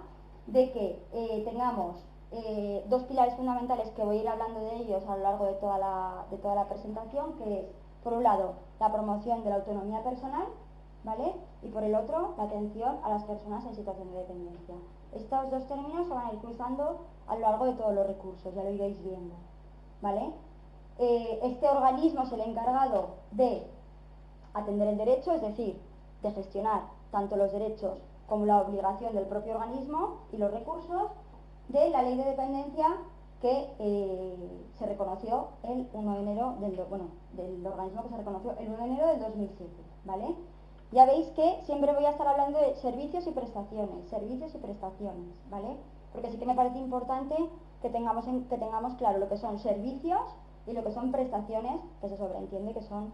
de que tengamos dos pilares fundamentales, que voy a ir hablando de ellos a lo largo de toda la presentación, que es, por un lado, la promoción de la autonomía personal, ¿vale? Y por el otro, la atención a las personas en situación de dependencia. Estos dos términos se van a ir cruzando a lo largo de todos los recursos, ya lo iréis viendo, ¿vale? Este organismo es el encargado de atender el derecho, es decir, de gestionar tanto los derechos como la obligación del propio organismo y los recursos de la ley de dependencia que se reconoció el 1 de enero del organismo que se reconoció el 1 de enero del 2007, ¿vale? Ya veis que siempre voy a estar hablando de servicios y prestaciones, ¿vale? Porque sí que me parece importante que tengamos claro lo que son servicios y lo que son prestaciones, que se sobreentiende que son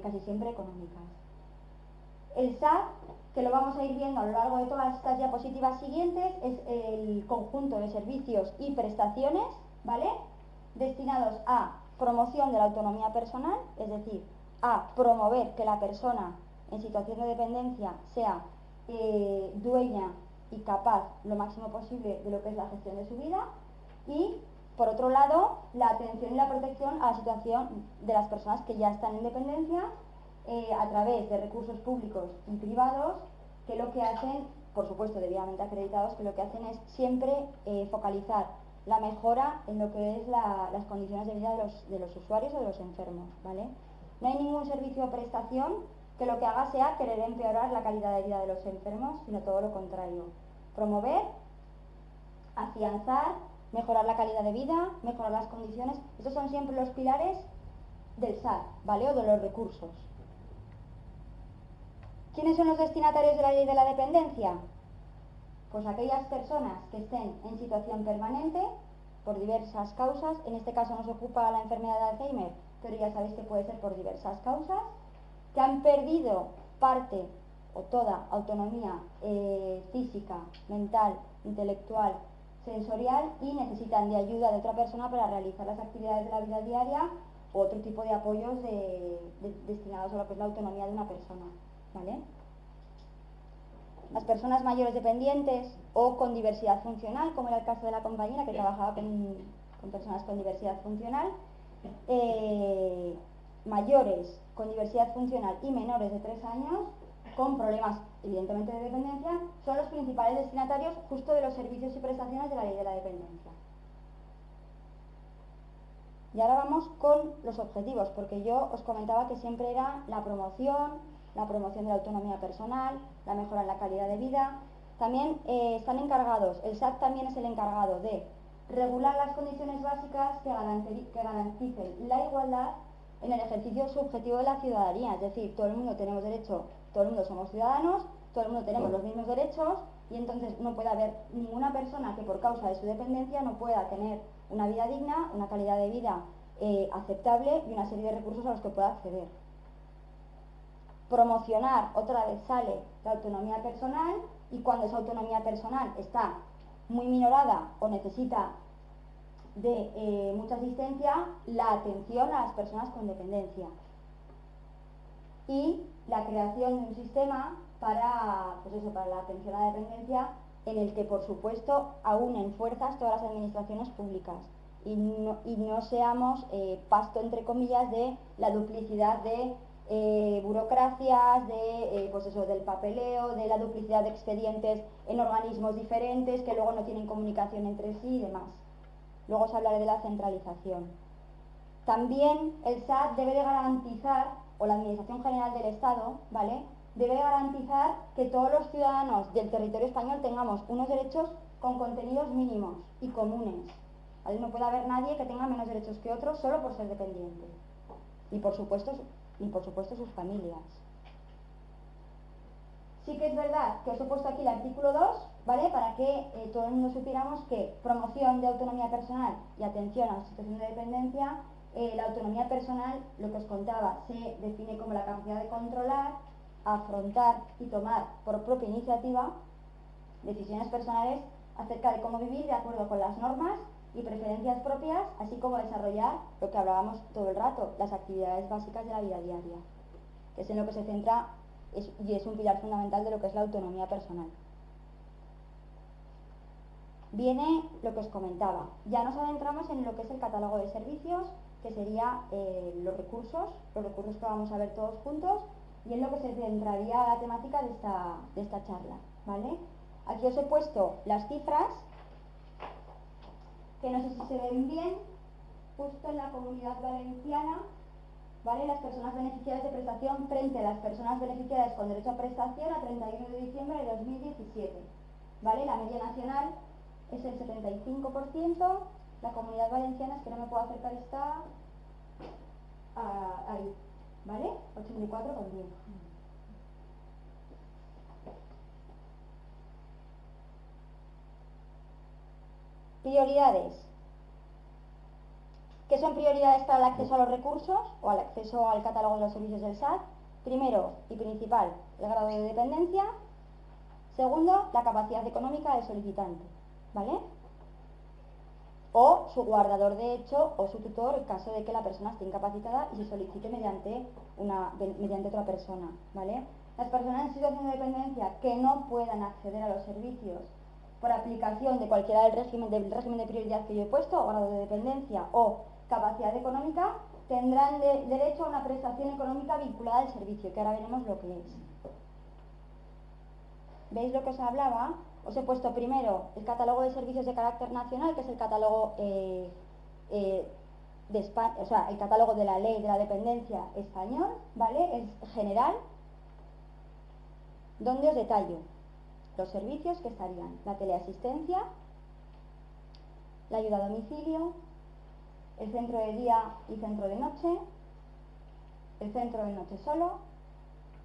casi siempre económicas. El SAD, que lo vamos a ir viendo a lo largo de todas estas diapositivas siguientes, es el conjunto de servicios y prestaciones, ¿vale?, destinados a promoción de la autonomía personal, es decir, a promover que la persona en situación de dependencia sea dueña y capaz lo máximo posible de lo que es la gestión de su vida, y por otro lado, la atención y la protección a la situación de las personas que ya están en dependencia a través de recursos públicos y privados, que lo que hacen, por supuesto debidamente acreditados, que lo que hacen es siempre focalizar la mejora en lo que es las condiciones de vida de los usuarios o de los enfermos, ¿vale? No hay ningún servicio o prestación que lo que haga sea querer empeorar la calidad de vida de los enfermos, sino todo lo contrario. Promover, afianzar, mejorar la calidad de vida, mejorar las condiciones. Estos son siempre los pilares del SAD, ¿vale?, o de los recursos. ¿Quiénes son los destinatarios de la ley de la dependencia? Pues aquellas personas que estén en situación permanente por diversas causas. En este caso nos ocupa la enfermedad de Alzheimer, pero ya sabéis que puede ser por diversas causas, que han perdido parte o toda autonomía física, mental, intelectual, sensorial, y necesitan de ayuda de otra persona para realizar las actividades de la vida diaria o otro tipo de apoyos destinados a lo que es la autonomía de una persona, ¿vale? Las personas mayores dependientes o con diversidad funcional, como era el caso de la compañera que trabajaba con personas con diversidad funcional, mayores con diversidad funcional y menores de 3 años con problemas evidentemente de dependencia, son los principales destinatarios justo de los servicios y prestaciones de la ley de la dependencia. Y ahora vamos con los objetivos, porque yo os comentaba que siempre era la promoción de la autonomía personal, la mejora en la calidad de vida. También están encargados, el SAT también es el encargado de regular las condiciones básicas que garanticen la igualdad en el ejercicio subjetivo de la ciudadanía, es decir, todo el mundo tenemos derecho, todo el mundo somos ciudadanos, todo el mundo tenemos los mismos derechos y entonces no puede haber ninguna persona que por causa de su dependencia no pueda tener una vida digna, una calidad de vida aceptable y una serie de recursos a los que pueda acceder. Promocionar, otra vez sale la autonomía personal y cuando esa autonomía personal está muy minorada o necesita de mucha asistencia, la atención a las personas con dependencia y la creación de un sistema para, para la atención a la dependencia en el que por supuesto aúnen fuerzas todas las administraciones públicas y no seamos pasto entre comillas de la duplicidad de burocracias, del papeleo, de la duplicidad de expedientes en organismos diferentes que luego no tienen comunicación entre sí y demás. Luego os hablaré de la centralización. También el SAT debe de garantizar, o la Administración General del Estado, ¿vale?, debe garantizar que todos los ciudadanos del territorio español tengamos unos derechos con contenidos mínimos y comunes. ¿Vale? No puede haber nadie que tenga menos derechos que otros solo por ser dependiente. Y por supuesto sus familias. Sí que es verdad que os he puesto aquí el artículo 2, ¿vale?, para que todo el mundo supiéramos que promoción de autonomía personal y atención a la situación de dependencia, la autonomía personal, lo que os contaba, se define como la capacidad de controlar, afrontar y tomar por propia iniciativa decisiones personales acerca de cómo vivir de acuerdo con las normas y preferencias propias, así como desarrollar lo que hablábamos todo el rato, las actividades básicas de la vida diaria, que es en lo que se centra y es un pilar fundamental de lo que es la autonomía personal. Viene lo que os comentaba, ya nos adentramos en lo que es el catálogo de servicios, que sería los recursos que vamos a ver todos juntos, y en lo que se centraría la temática de esta charla, ¿vale? Aquí os he puesto las cifras, que no sé si se ven bien, justo en la Comunidad Valenciana, ¿vale?, las personas beneficiarias de prestación frente a las personas beneficiarias con derecho a prestación a 31 de diciembre de 2017, ¿vale? La media nacional es el 75%, la Comunidad Valenciana, es que no me puedo acercar, está ahí, ¿vale? 84,10. Prioridades. ¿Qué son prioridades para el acceso a los recursos o al acceso al catálogo de los servicios del SAT? Primero y principal, el grado de dependencia. Segundo, la capacidad económica del solicitante, ¿vale? O su guardador de hecho o su tutor en caso de que la persona esté incapacitada y se solicite mediante otra persona, ¿vale? Las personas en situación de dependencia que no puedan acceder a los servicios por aplicación de cualquiera del régimen de prioridad que yo he puesto, o grado de dependencia o capacidad económica, tendrán derecho a una prestación económica vinculada al servicio, que ahora veremos lo que es. ¿Veis lo que os hablaba? Os he puesto primero el catálogo de servicios de carácter nacional, que es el catálogo de España, o sea, el catálogo de la ley de la dependencia español, ¿vale? Es general, donde os detallo los servicios que estarían: la teleasistencia, la ayuda a domicilio, el centro de día y centro de noche, el centro de noche solo,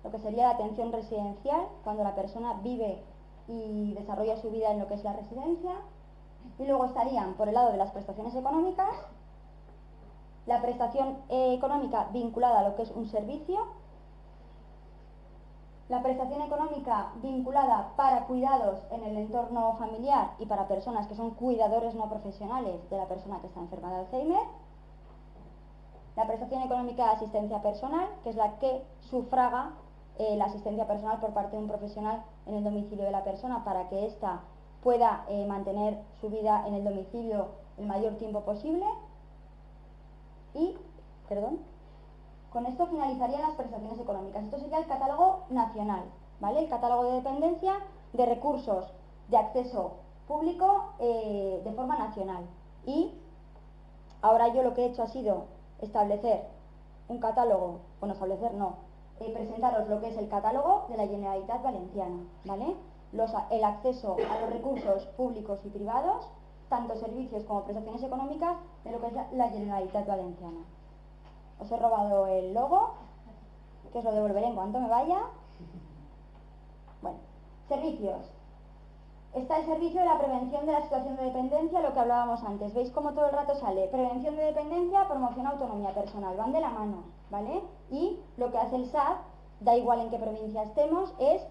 lo que sería la atención residencial, cuando la persona vive y desarrolla su vida en lo que es la residencia, y luego estarían, por el lado de las prestaciones económicas, la prestación económica vinculada a lo que es un servicio, la prestación económica vinculada para cuidados en el entorno familiar y para personas que son cuidadores no profesionales de la persona que está enferma de Alzheimer, la prestación económica de asistencia personal, que es la que sufraga la asistencia personal por parte de un profesional en el domicilio de la persona para que ésta pueda mantener su vida en el domicilio el mayor tiempo posible. Y, con esto finalizarían las prestaciones económicas. Esto sería el catálogo nacional, ¿vale? El catálogo de dependencia de recursos de acceso público de forma nacional. Y Ahora yo lo que he hecho ha sido establecer un catálogo, bueno, establecer no, presentaros lo que es el catálogo de la Generalitat Valenciana, ¿vale? El acceso a los recursos públicos y privados, tanto servicios como prestaciones económicas, de lo que es la Generalitat Valenciana. Os he robado el logo, que os lo devolveré en cuanto me vaya. Bueno, servicios. Está el servicio de la prevención de la situación de dependencia, lo que hablábamos antes. ¿Veis cómo todo el rato sale? Prevención de dependencia, promoción de autonomía personal. Van de la mano, ¿vale? Y lo que hace el SAT, da igual en qué provincia estemos, es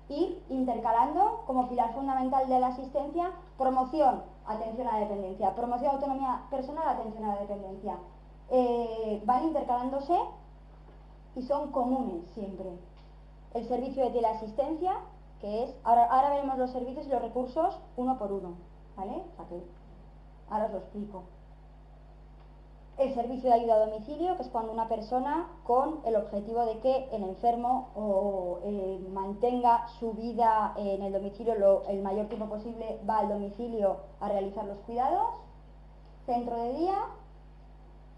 ir intercalando como pilar fundamental de la asistencia promoción, atención a la dependencia, promoción de autonomía personal, atención a la dependencia. Van intercalándose y son comunes siempre. El servicio de teleasistencia, que es, ahora veremos los servicios y los recursos uno por uno, ¿vale? O sea que ahora os lo explico. El servicio de ayuda a domicilio, que es cuando una persona, con el objetivo de que el enfermo mantenga su vida en el domicilio el mayor tiempo posible, va al domicilio a realizar los cuidados. Centro de día,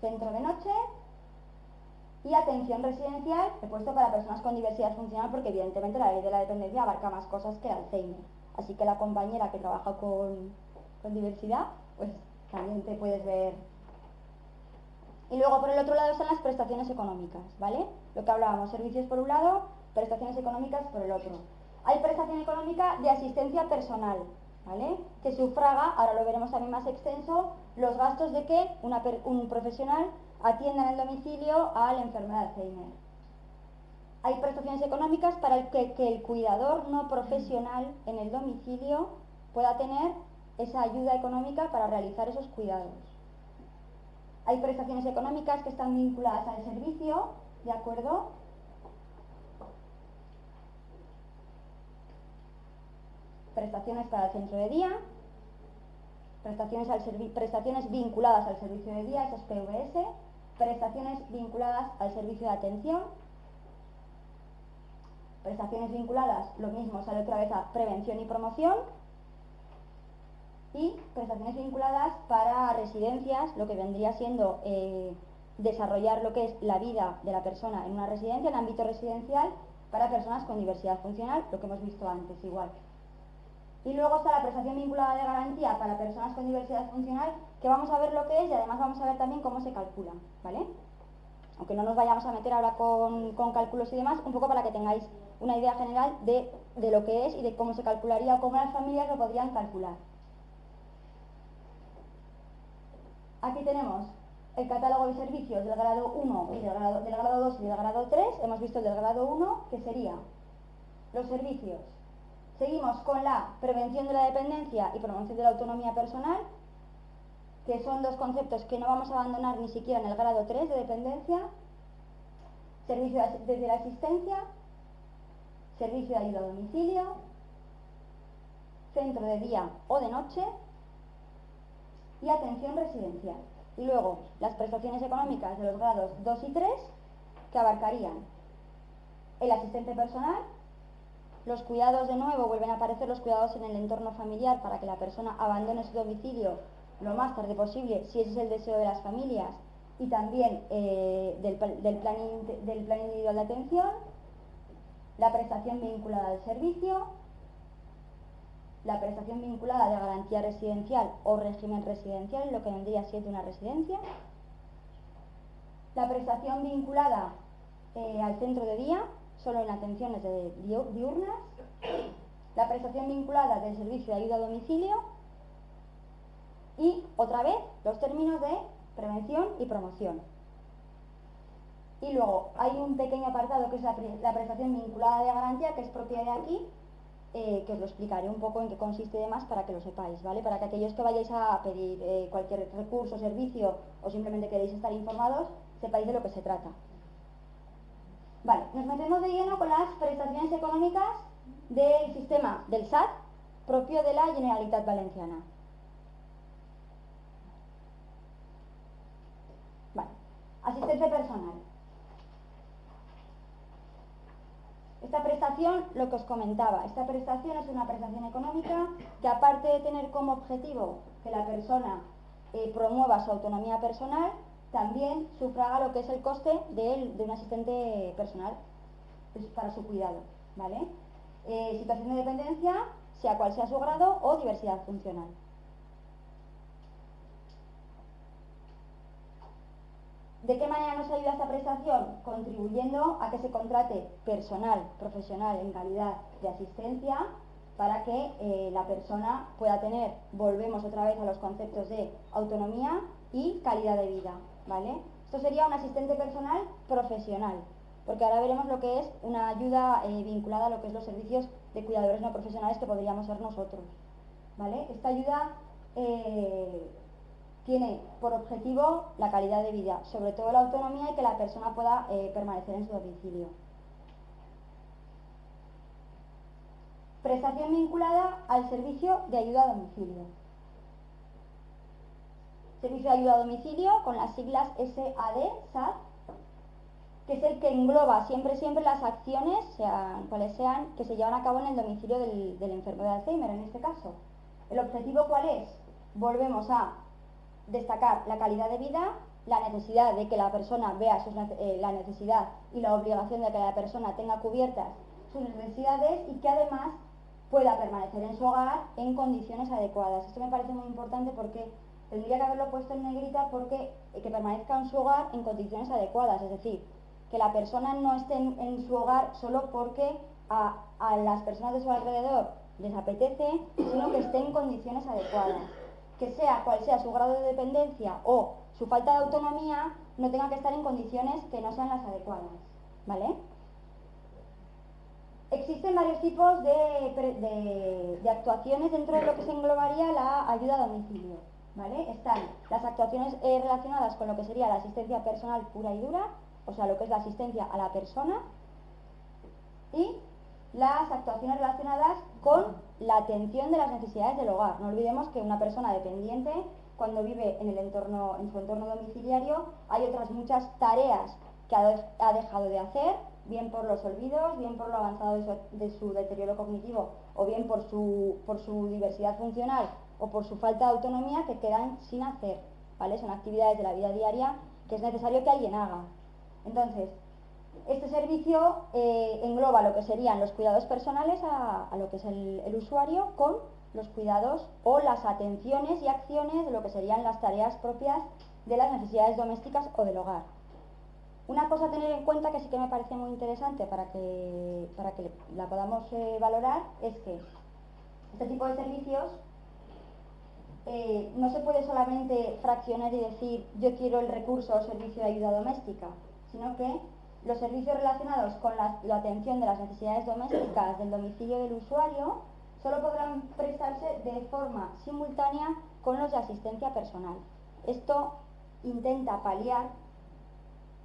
centro de noche y atención residencial, he puesto para personas con diversidad funcional porque evidentemente la ley de la dependencia abarca más cosas que el Alzheimer. Así que la compañera que trabaja con diversidad, pues también te puedes ver. Y luego por el otro lado están las prestaciones económicas, ¿vale? Lo que hablábamos, servicios por un lado, prestaciones económicas por el otro. Hay prestación económica de asistencia personal, ¿vale? Que sufraga, ahora lo veremos también más extenso, los gastos de que un profesional atienda en el domicilio al enfermo de Alzheimer. Hay prestaciones económicas para que el cuidador no profesional en el domicilio pueda tener esa ayuda económica para realizar esos cuidados. Hay prestaciones económicas que están vinculadas al servicio, ¿de acuerdo? Prestaciones para el centro de día, prestaciones vinculadas al servicio de día, esas PVS, prestaciones vinculadas al servicio de atención, prestaciones vinculadas, lo mismo, sale otra vez a prevención y promoción, y prestaciones vinculadas para residencias, lo que vendría siendo desarrollar lo que es la vida de la persona en una residencia, en ámbito residencial, para personas con diversidad funcional, lo que hemos visto antes igual. Y luego está la prestación vinculada de garantía para personas con diversidad funcional, que vamos a ver lo que es y además vamos a ver también cómo se calcula, ¿vale? Aunque no nos vayamos a meter ahora con cálculos y demás, un poco para que tengáis una idea general de lo que es y de cómo se calcularía o cómo las familias lo podrían calcular. Aquí tenemos el catálogo de servicios del grado 1 y del grado 2 y del grado 3. Hemos visto el del grado 1, que sería los servicios. Seguimos con la prevención de la dependencia y promoción de la autonomía personal, que son dos conceptos que no vamos a abandonar ni siquiera en el grado 3 de dependencia. Servicio de teleasistencia, servicio de ayuda a domicilio, centro de día o de noche y atención residencial. Y luego las prestaciones económicas de los grados 2 y 3, que abarcarían el asistente personal, los cuidados, de nuevo vuelven a aparecer los cuidados en el entorno familiar para que la persona abandone su domicilio lo más tarde posible, si ese es el deseo de las familias, y también del plan individual de atención, la prestación vinculada al servicio, la prestación vinculada de garantía residencial o régimen residencial, lo que vendría siendo una residencia, la prestación vinculada al centro de día, solo en atenciones diurnas, la prestación vinculada del servicio de ayuda a domicilio y, otra vez, los términos de prevención y promoción. Y luego hay un pequeño apartado que es la prestación vinculada de garantía, que es propia de aquí, que os lo explicaré un poco en qué consiste y demás para que lo sepáis, ¿vale? Para que aquellos que vayáis a pedir cualquier recurso, servicio o simplemente queréis estar informados, sepáis de lo que se trata. Vale, nos metemos de lleno con las prestaciones económicas del sistema del SAT propio de la Generalitat Valenciana. Vale, asistente personal. Esta prestación, lo que os comentaba, esta prestación es una prestación económica que, aparte de tener como objetivo que la persona promueva su autonomía personal, también sufraga lo que es el coste de un asistente personal para su cuidado, ¿vale? Situación de dependencia, sea cual sea su grado, o diversidad funcional. ¿De qué manera nos ayuda esta prestación? Contribuyendo a que se contrate personal profesional en calidad de asistencia para que la persona pueda tener, volvemos otra vez a los conceptos de autonomía y calidad de vida, ¿vale? Esto sería un asistente personal profesional, porque ahora veremos lo que es una ayuda vinculada a lo que es los servicios de cuidadores no profesionales que podríamos ser nosotros, ¿vale? Esta ayuda tiene por objetivo la calidad de vida, sobre todo la autonomía y que la persona pueda permanecer en su domicilio. Prestación vinculada al servicio de ayuda a domicilio. Servicio de ayuda a domicilio con las siglas SAD, que es el que engloba siempre las acciones, sean cuales sean, que se llevan a cabo en el domicilio del enfermo de Alzheimer en este caso. ¿El objetivo cuál es? Volvemos a destacar la calidad de vida, la necesidad de que la persona vea la necesidad y la obligación de que la persona tenga cubiertas sus necesidades y que además pueda permanecer en su hogar en condiciones adecuadas. Esto me parece muy importante porque tendría que haberlo puesto en negrita, porque que permanezca en su hogar en condiciones adecuadas, es decir, que la persona no esté en su hogar solo porque a las personas de su alrededor les apetece, sino que esté en condiciones adecuadas. Que sea cual sea su grado de dependencia o su falta de autonomía, no tenga que estar en condiciones que no sean las adecuadas, ¿vale? Existen varios tipos de actuaciones dentro de lo que se englobaría la ayuda a domicilio, ¿vale? Están las actuaciones relacionadas con lo que sería la asistencia personal pura y dura, o sea, lo que es la asistencia a la persona, y las actuaciones relacionadas con la atención de las necesidades del hogar. No olvidemos que una persona dependiente, cuando vive en su entorno domiciliario, hay otras muchas tareas que ha dejado de hacer, bien por los olvidos, bien por lo avanzado de su deterioro cognitivo, o bien por su diversidad funcional o por su falta de autonomía, que quedan sin hacer, ¿vale? Son actividades de la vida diaria que es necesario que alguien haga. Entonces, este servicio engloba lo que serían los cuidados personales a lo que es el usuario, con los cuidados o las atenciones y acciones de lo que serían las tareas propias de las necesidades domésticas o del hogar. Una cosa a tener en cuenta que sí que me parece muy interesante para que la podamos valorar es que este tipo de servicios no se puede solamente fraccionar y decir yo quiero el recurso o servicio de ayuda doméstica, sino que los servicios relacionados con la atención de las necesidades domésticas del domicilio del usuario solo podrán prestarse de forma simultánea con los de asistencia personal. Esto intenta paliar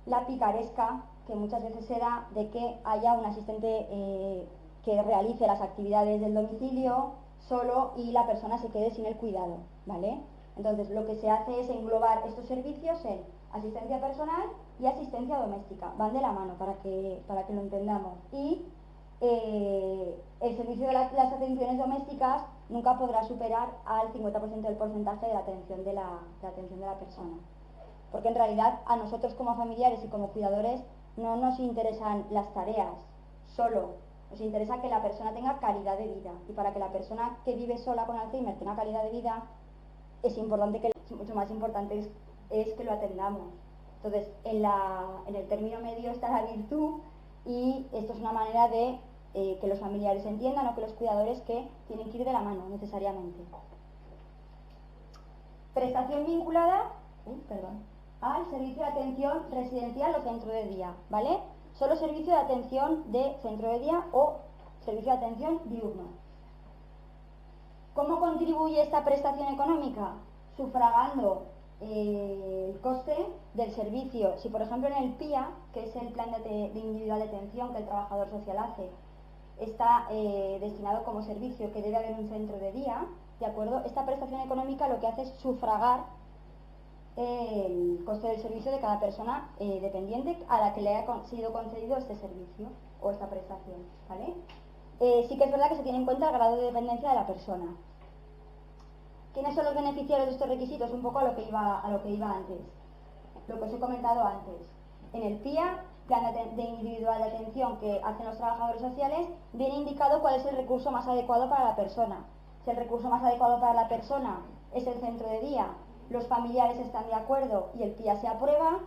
la picaresca que muchas veces se da de que haya un asistente que realice las actividades del domicilio solo y la persona se quede sin el cuidado, ¿vale? Entonces lo que se hace es englobar estos servicios en asistencia personal y asistencia doméstica, van de la mano para que lo entendamos. Y el servicio de las atenciones domésticas nunca podrá superar al 50% del porcentaje de la atención de la persona, porque en realidad a nosotros como familiares y como cuidadores no nos interesan las tareas solo, nos interesa que la persona tenga calidad de vida, y para que la persona que vive sola con Alzheimer tenga calidad de vida es mucho más importante es que lo atendamos. Entonces en el término medio está la virtud, y esto es una manera de que los familiares entiendan, o que los cuidadores, que tienen que ir de la mano necesariamente. Prestación vinculada al servicio de atención residencial o centro de día, ¿vale? Solo servicio de atención de centro de día o servicio de atención diurno. ¿Cómo contribuye esta prestación económica? Sufragando el coste del servicio. Si por ejemplo en el PIA, que es el plan de individual de atención que el trabajador social hace, está destinado como servicio que debe haber un centro de día, ¿de acuerdo? Esta prestación económica lo que hace es sufragar el coste del servicio de cada persona dependiente a la que le ha sido concedido este servicio o esta prestación, ¿vale? Sí que es verdad que se tiene en cuenta el grado de dependencia de la persona. ¿Quiénes son los beneficiarios de estos requisitos? Un poco a lo que iba antes, lo que os he comentado antes. En el PIA, plan de individual de atención que hacen los trabajadores sociales, viene indicado cuál es el recurso más adecuado para la persona. Si el recurso más adecuado para la persona es el centro de día, los familiares están de acuerdo y el PIA se aprueba,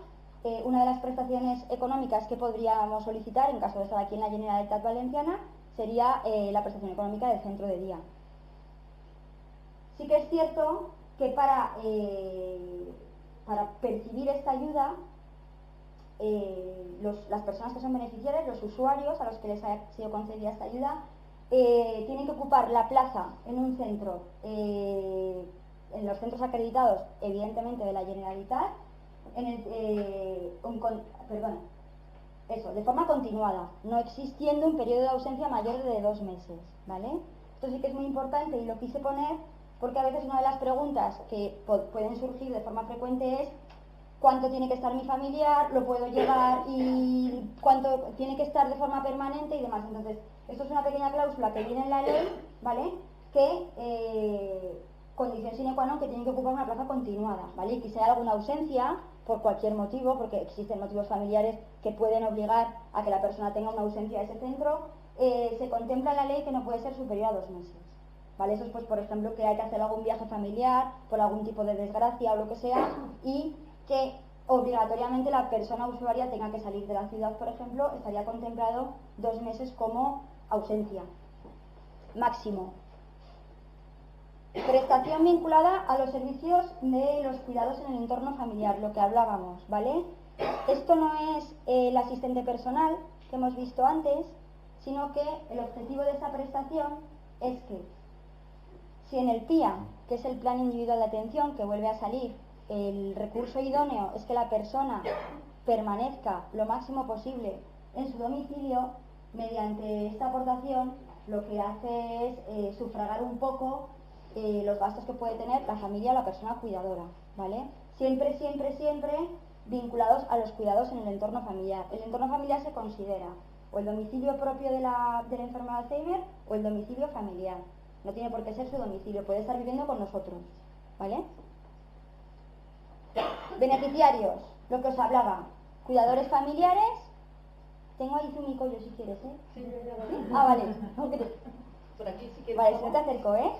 una de las prestaciones económicas que podríamos solicitar en caso de estar aquí en la Generalitat Valenciana sería la prestación económica del centro de día. Sí que es cierto que para percibir esta ayuda, las personas que son beneficiarias, los usuarios a los que les ha sido concedida esta ayuda, tienen que ocupar la plaza en un centro, en los centros acreditados, evidentemente de la Generalitat, de forma continuada, no existiendo un periodo de ausencia mayor de 2 meses, ¿vale? Esto sí que es muy importante y lo quise poner porque a veces una de las preguntas que pueden surgir de forma frecuente es ¿cuánto tiene que estar mi familiar? ¿Lo puedo llevar? ¿Y cuánto tiene que estar de forma permanente? Y demás. Entonces, esto es una pequeña cláusula que viene en la ley, ¿vale? Que condición sine qua non que tienen que ocupar una plaza continuada, ¿vale? Y que si hay alguna ausencia por cualquier motivo, porque existen motivos familiares que pueden obligar a que la persona tenga una ausencia de ese centro, se contempla en la ley que no puede ser superior a 2 meses. ¿Vale? Eso es, pues, por ejemplo, que hay que hacer algún viaje familiar por algún tipo de desgracia o lo que sea y que obligatoriamente la persona usuaria tenga que salir de la ciudad, por ejemplo, estaría contemplado 2 meses como ausencia máximo. Prestación vinculada a los servicios de los cuidados en el entorno familiar, lo que hablábamos, ¿vale? Esto no es el asistente personal que hemos visto antes, sino que el objetivo de esta prestación es que si en el PIA, que es el Plan Individual de Atención, que vuelve a salir, el recurso idóneo es que la persona permanezca lo máximo posible en su domicilio, mediante esta aportación lo que hace es sufragar un poco los gastos que puede tener la familia o la persona cuidadora, ¿vale? Siempre, siempre, siempre vinculados a los cuidados en el entorno familiar. El entorno familiar se considera o el domicilio propio de la enferma de Alzheimer o el domicilio familiar. No tiene por qué ser su domicilio, puede estar viviendo con nosotros, ¿vale? Beneficiarios, lo que os hablaba, cuidadores familiares. Tengo ahí un micollo si quieres, ¿eh? Sí, Ah, vale. Por aquí sí que... Vale, si no te acerco, ¿eh?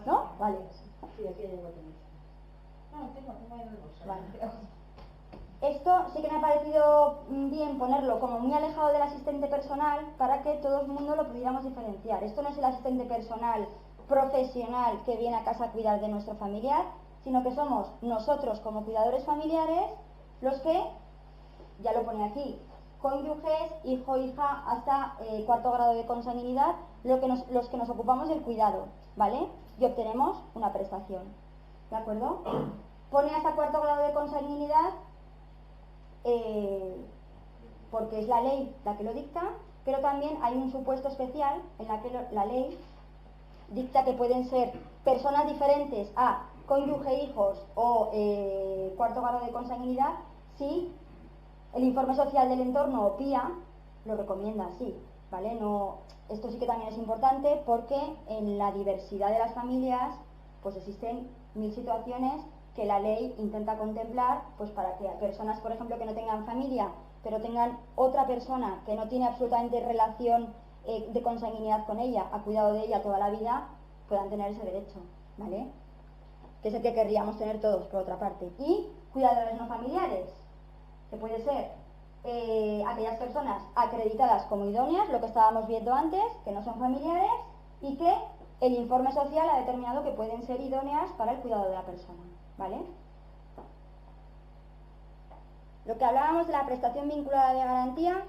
¿No? Vale. Sí, aquí hay algo también. No, tengo ahí en el bolso. Vale. Esto sí que me ha parecido bien ponerlo como muy alejado del asistente personal para que todo el mundo lo pudiéramos diferenciar. Esto no es el asistente personal profesional que viene a casa a cuidar de nuestro familiar, sino que somos nosotros como cuidadores familiares los que, ya lo pone aquí, cónyuges, hijo, hija, hasta 4º grado de consanguinidad, los que nos ocupamos del cuidado, ¿vale? Y obtenemos una prestación, ¿de acuerdo? Pone hasta 4º grado de consanguinidad porque es la ley la que lo dicta, pero también hay un supuesto especial en la que la ley dicta que pueden ser personas diferentes a cónyuge, hijos o 4º grado de consanguinidad si el informe social del entorno o PIA lo recomienda así, ¿vale? No, esto sí que también es importante porque en la diversidad de las familias pues existen 1000 situaciones que la ley intenta contemplar, pues para que personas, por ejemplo, que no tengan familia, pero tengan otra persona que no tiene absolutamente relación de consanguinidad con ella, a cuidado de ella toda la vida, puedan tener ese derecho, ¿vale? Que es el que querríamos tener todos, por otra parte. Y cuidadores no familiares, que puede ser aquellas personas acreditadas como idóneas, lo que estábamos viendo antes, que no son familiares, y que el informe social ha determinado que pueden ser idóneas para el cuidado de la persona, ¿vale? Lo que hablábamos de la prestación vinculada de garantía,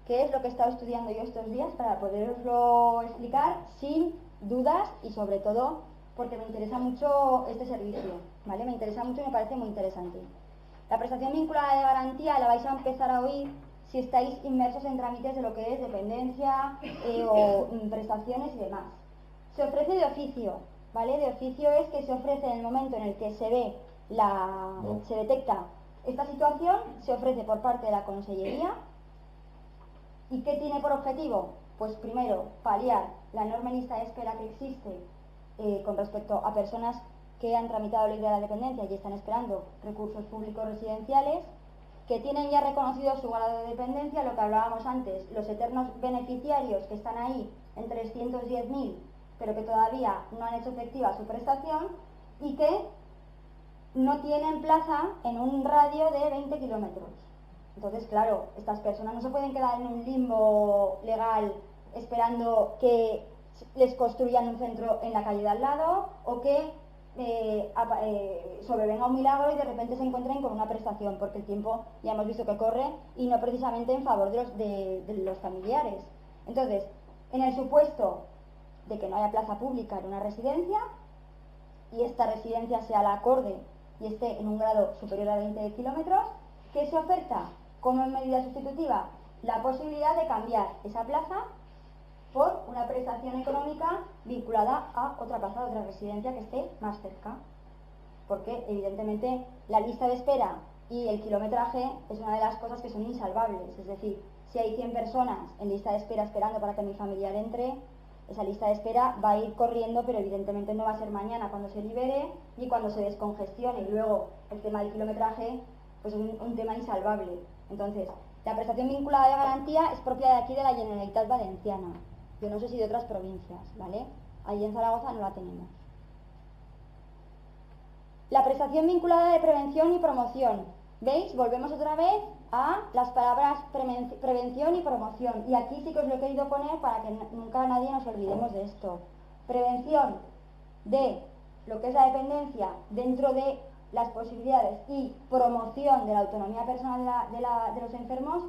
que es lo que he estado estudiando yo estos días para poderoslo explicar sin dudas y sobre todo porque me interesa mucho este servicio, ¿vale? Me interesa mucho y me parece muy interesante. La prestación vinculada de garantía la vais a empezar a oír si estáis inmersos en trámites de lo que es dependencia o prestaciones y demás. Se ofrece de oficio, ¿vale? De oficio es que se ofrece en el momento en el que se detecta esta situación, se ofrece por parte de la Consellería. ¿Y qué tiene por objetivo? Pues primero, paliar la enorme lista de espera que existe con respecto a personas que han tramitado la ley de la dependencia y están esperando recursos públicos residenciales, que tienen ya reconocido su grado de dependencia, lo que hablábamos antes, los eternos beneficiarios que están ahí en 310.000, pero que todavía no han hecho efectiva su prestación y que no tienen plaza en un radio de 20 kilómetros. Entonces, claro, estas personas no se pueden quedar en un limbo legal esperando que les construyan un centro en la calle de al lado o que sobrevenga un milagro y de repente se encuentren con una prestación, porque el tiempo ya hemos visto que corre y no precisamente en favor de los familiares. Entonces, en el supuesto de que no haya plaza pública en una residencia y esta residencia sea la acorde y esté en un grado superior a 20 kilómetros, ¿qué se oferta como medida sustitutiva? La posibilidad de cambiar esa plaza por una prestación económica vinculada a otra plaza de otra residencia que esté más cerca, porque evidentemente la lista de espera y el kilometraje es una de las cosas que son insalvables. Es decir, si hay 100 personas en lista de espera esperando para que mi familiar entre, esa lista de espera va a ir corriendo, pero evidentemente no va a ser mañana cuando se libere y cuando se descongestione. Y luego el tema del kilometraje pues es un tema insalvable. Entonces, la prestación vinculada de garantía es propia de aquí, de la Generalitat Valenciana. Yo no sé si de otras provincias, ¿vale? Ahí en Zaragoza no la tenemos. La prestación vinculada de prevención y promoción. ¿Veis? Volvemos otra vez a las palabras prevención y promoción. Y aquí sí que os lo he querido poner para que nunca nadie nos olvidemos de esto. Prevención de lo que es la dependencia dentro de las posibilidades y promoción de la autonomía personal de los enfermos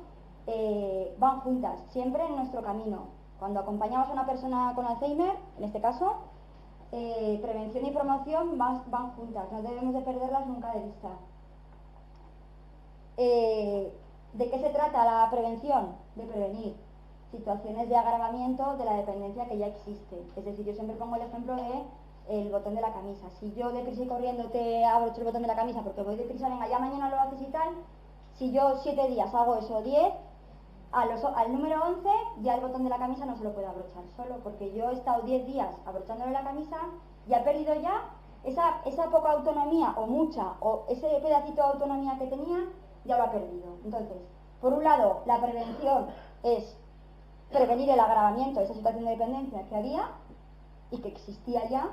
van juntas, siempre en nuestro camino. Cuando acompañamos a una persona con Alzheimer, en este caso, prevención y promoción van juntas, no debemos de perderlas nunca de vista. ¿De qué se trata la prevención? De prevenir situaciones de agravamiento de la dependencia que ya existe. Es decir, yo siempre pongo el ejemplo de el botón de la camisa. Si yo deprisa y corriendo te abrocho el botón de la camisa porque voy deprisa, venga, ya mañana lo haces y tal, si yo 7 días hago eso, 10, al número 11 ya el botón de la camisa no se lo puedo abrochar solo, porque yo he estado 10 días abrochándole la camisa y he perdido ya esa poca autonomía o mucha, o ese pedacito de autonomía que tenía, ya lo ha perdido. Entonces, por un lado, la prevención es prevenir el agravamiento de esa situación de dependencia que había y que existía ya,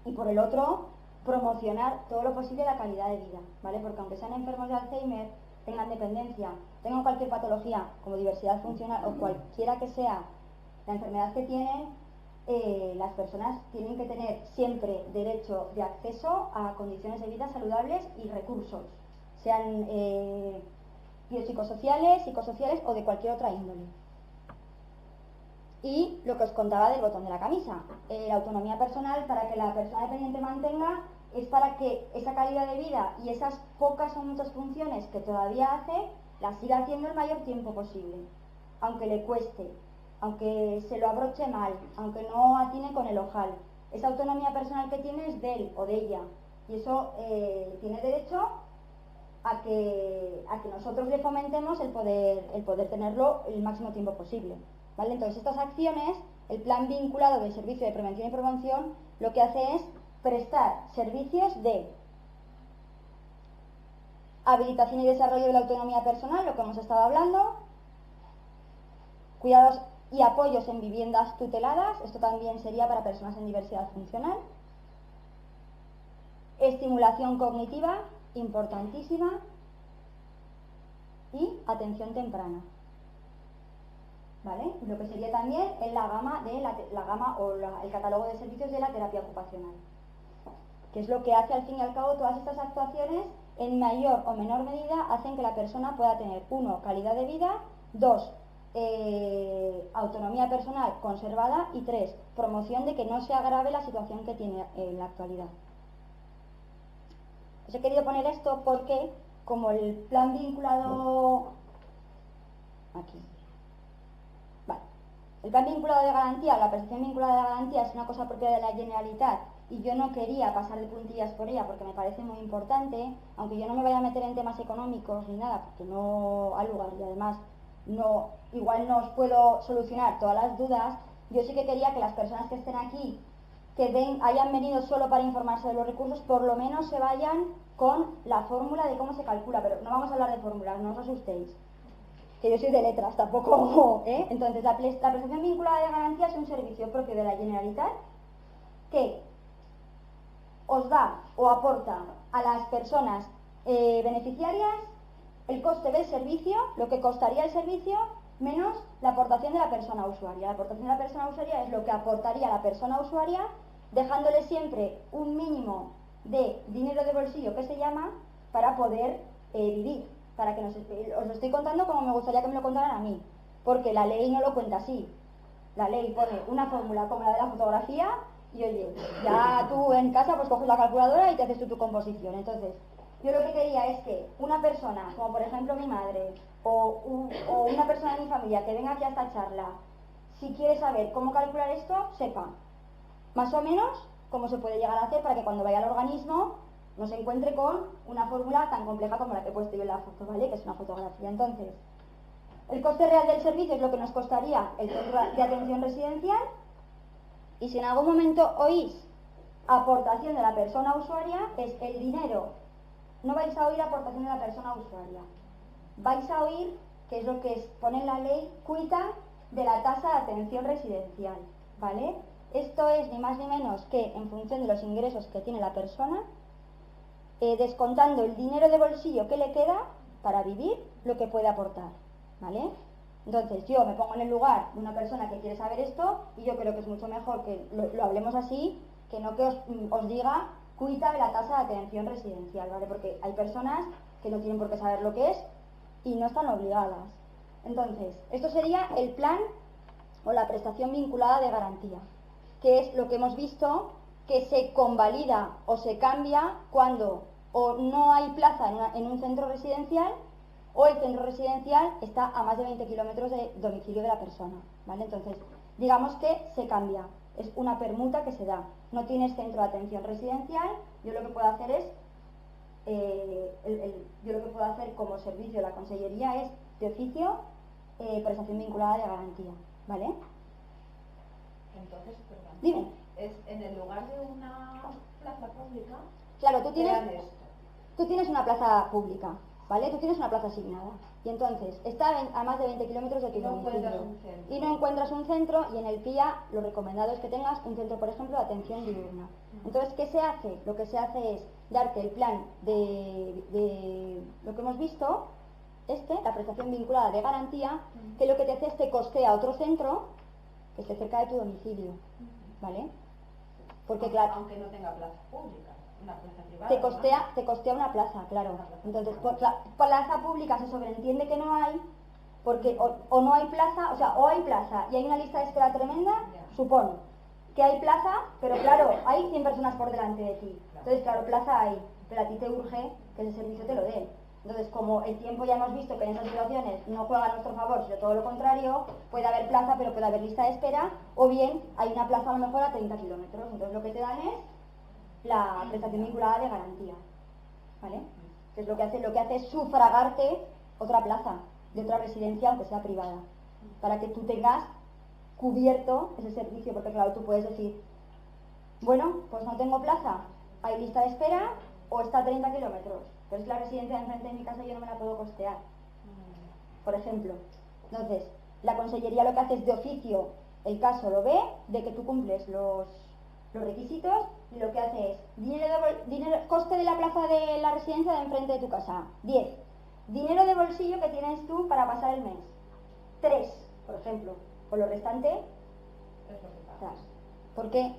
y por el otro, promocionar todo lo posible la calidad de vida, ¿vale? Porque aunque sean enfermos de Alzheimer, tengan dependencia, tengan cualquier patología como diversidad funcional o cualquiera que sea la enfermedad que tienen, las personas tienen que tener siempre derecho de acceso a condiciones de vida saludables y recursos, sean biopsicosociales, psicosociales o de cualquier otra índole. Y lo que os contaba del botón de la camisa, la autonomía personal para que la persona dependiente mantenga es para que esa calidad de vida y esas pocas o muchas funciones que todavía hace, las siga haciendo el mayor tiempo posible, aunque le cueste, aunque se lo abroche mal, aunque no atine con el ojal. Esa autonomía personal que tiene es de él o de ella, y eso tiene derecho a que nosotros le fomentemos el poder tenerlo el máximo tiempo posible, ¿vale? Entonces, estas acciones, el plan vinculado del servicio de prevención y promoción, lo que hace es prestar servicios de habilitación y desarrollo de la autonomía personal, lo que hemos estado hablando, cuidados y apoyos en viviendas tuteladas, esto también sería para personas en diversidad funcional, estimulación cognitiva, importantísima, y atención temprana, ¿vale? Lo que sería también en la gama el catálogo de servicios de la terapia ocupacional, que es lo que hace al fin y al cabo todas estas actuaciones en mayor o menor medida hacen que la persona pueda tener, 1, calidad de vida, 2, autonomía personal conservada y 3, promoción de que no se agrave la situación que tiene en la actualidad. Os he querido poner esto porque como el plan vinculado aquí, vale, el plan vinculado de garantía, la prestación vinculada de garantía es una cosa propia de la Generalitat y yo no quería pasar de puntillas por ella porque me parece muy importante, aunque yo no me vaya a meter en temas económicos ni nada, porque no ha lugar y además igual no os puedo solucionar todas las dudas. Yo sí que quería que las personas que estén aquí que hayan venido solo para informarse de los recursos, por lo menos se vayan con la fórmula de cómo se calcula, pero no vamos a hablar de fórmulas, no os asustéis, que yo soy de letras, tampoco, ¿eh? Entonces, la prestación vinculada de garantía es un servicio propio de la Generalitat que os da o aporta a las personas beneficiarias el coste del servicio, lo que costaría el servicio, menos la aportación de la persona usuaria. La aportación de la persona usuaria es lo que aportaría la persona usuaria, dejándole siempre un mínimo de dinero de bolsillo, que se llama, para poder vivir. Para que os lo estoy contando como me gustaría que me lo contaran a mí, porque la ley no lo cuenta así. La ley pone una fórmula como la de la fotografía y oye, ya tú en casa pues coges la calculadora y te haces tú tu composición. Entonces, yo lo que quería es que una persona, como por ejemplo mi madre, o una persona de mi familia que venga aquí a esta charla, si quiere saber cómo calcular esto, sepa más o menos cómo se puede llegar a hacer para que cuando vaya al organismo no se encuentre con una fórmula tan compleja como la que he puesto yo en la foto, ¿vale? Que es una fotografía. Entonces, el coste real del servicio es lo que nos costaría el centro de atención residencial, y si en algún momento oís aportación de la persona usuaria, es el dinero. No vais a oír aportación de la persona usuaria. Vais a oír, que es lo que pone en la ley, cuita de la tasa de atención residencial, ¿vale? Esto es ni más ni menos que en función de los ingresos que tiene la persona, descontando el dinero de bolsillo que le queda para vivir, lo que puede aportar, ¿vale? Entonces yo me pongo en el lugar de una persona que quiere saber esto y yo creo que es mucho mejor que lo hablemos así, que no que os diga cuita de la tasa de atención residencial, ¿vale? Porque hay personas que no tienen por qué saber lo que es y no están obligadas. Entonces, esto sería el plan o la prestación vinculada de garantía, que es lo que hemos visto que se convalida o se cambia cuando o no hay plaza en un centro residencial o el centro residencial está a más de 20 kilómetros de domicilio de la persona, ¿vale? Entonces, digamos que se cambia, es una permuta que se da. No tienes centro de atención residencial, yo lo que puedo hacer es, yo lo que puedo hacer como servicio de la Consellería es, de oficio, prestación vinculada de garantía, ¿vale? Entonces, perdón. Dime. Es en el lugar de una plaza pública. Claro, Esto. tú tienes una plaza pública, ¿vale? Tú tienes una plaza asignada y entonces está a más de 20 kilómetros de tu domicilio y no encuentras un centro, y en el PIA lo recomendado es que tengas un centro, por ejemplo, de atención diurna. Entonces, ¿qué se hace? Lo que se hace es darte el plan de lo que hemos visto, la prestación vinculada de garantía, que lo que te hace es te costea otro centro que esté cerca de tu domicilio, ¿vale? Porque claro, aunque no tenga plaza pública, una plaza privada. Te costea una plaza, claro. Entonces, por plaza pública se sobreentiende que no hay, porque o no hay plaza, o sea, o hay plaza y hay una lista de espera tremenda, supone que hay plaza, pero claro, hay 100 personas por delante de ti. Entonces, claro, plaza hay, pero a ti te urge que ese servicio te lo den. Entonces, como el tiempo ya hemos visto que en esas situaciones no juega a nuestro favor, sino todo lo contrario, puede haber plaza, pero puede haber lista de espera, o bien hay una plaza a lo mejor a 30 kilómetros. Entonces, lo que te dan es la prestación vinculada de garantía, ¿vale? Entonces, lo que hace es sufragarte otra plaza de otra residencia, aunque sea privada, para que tú tengas cubierto ese servicio, porque claro, tú puedes decir, bueno, pues no tengo plaza, hay lista de espera o está a 30 kilómetros. Entonces la residencia de enfrente de mi casa yo no me la puedo costear, por ejemplo. Entonces, la Consellería lo que hace es de oficio, el caso lo ve, de que tú cumples los requisitos, y lo que hace es coste de la plaza de la residencia de enfrente de tu casa, 10. Dinero de bolsillo que tienes tú para pasar el mes, 3, por ejemplo. Con lo restante, porque,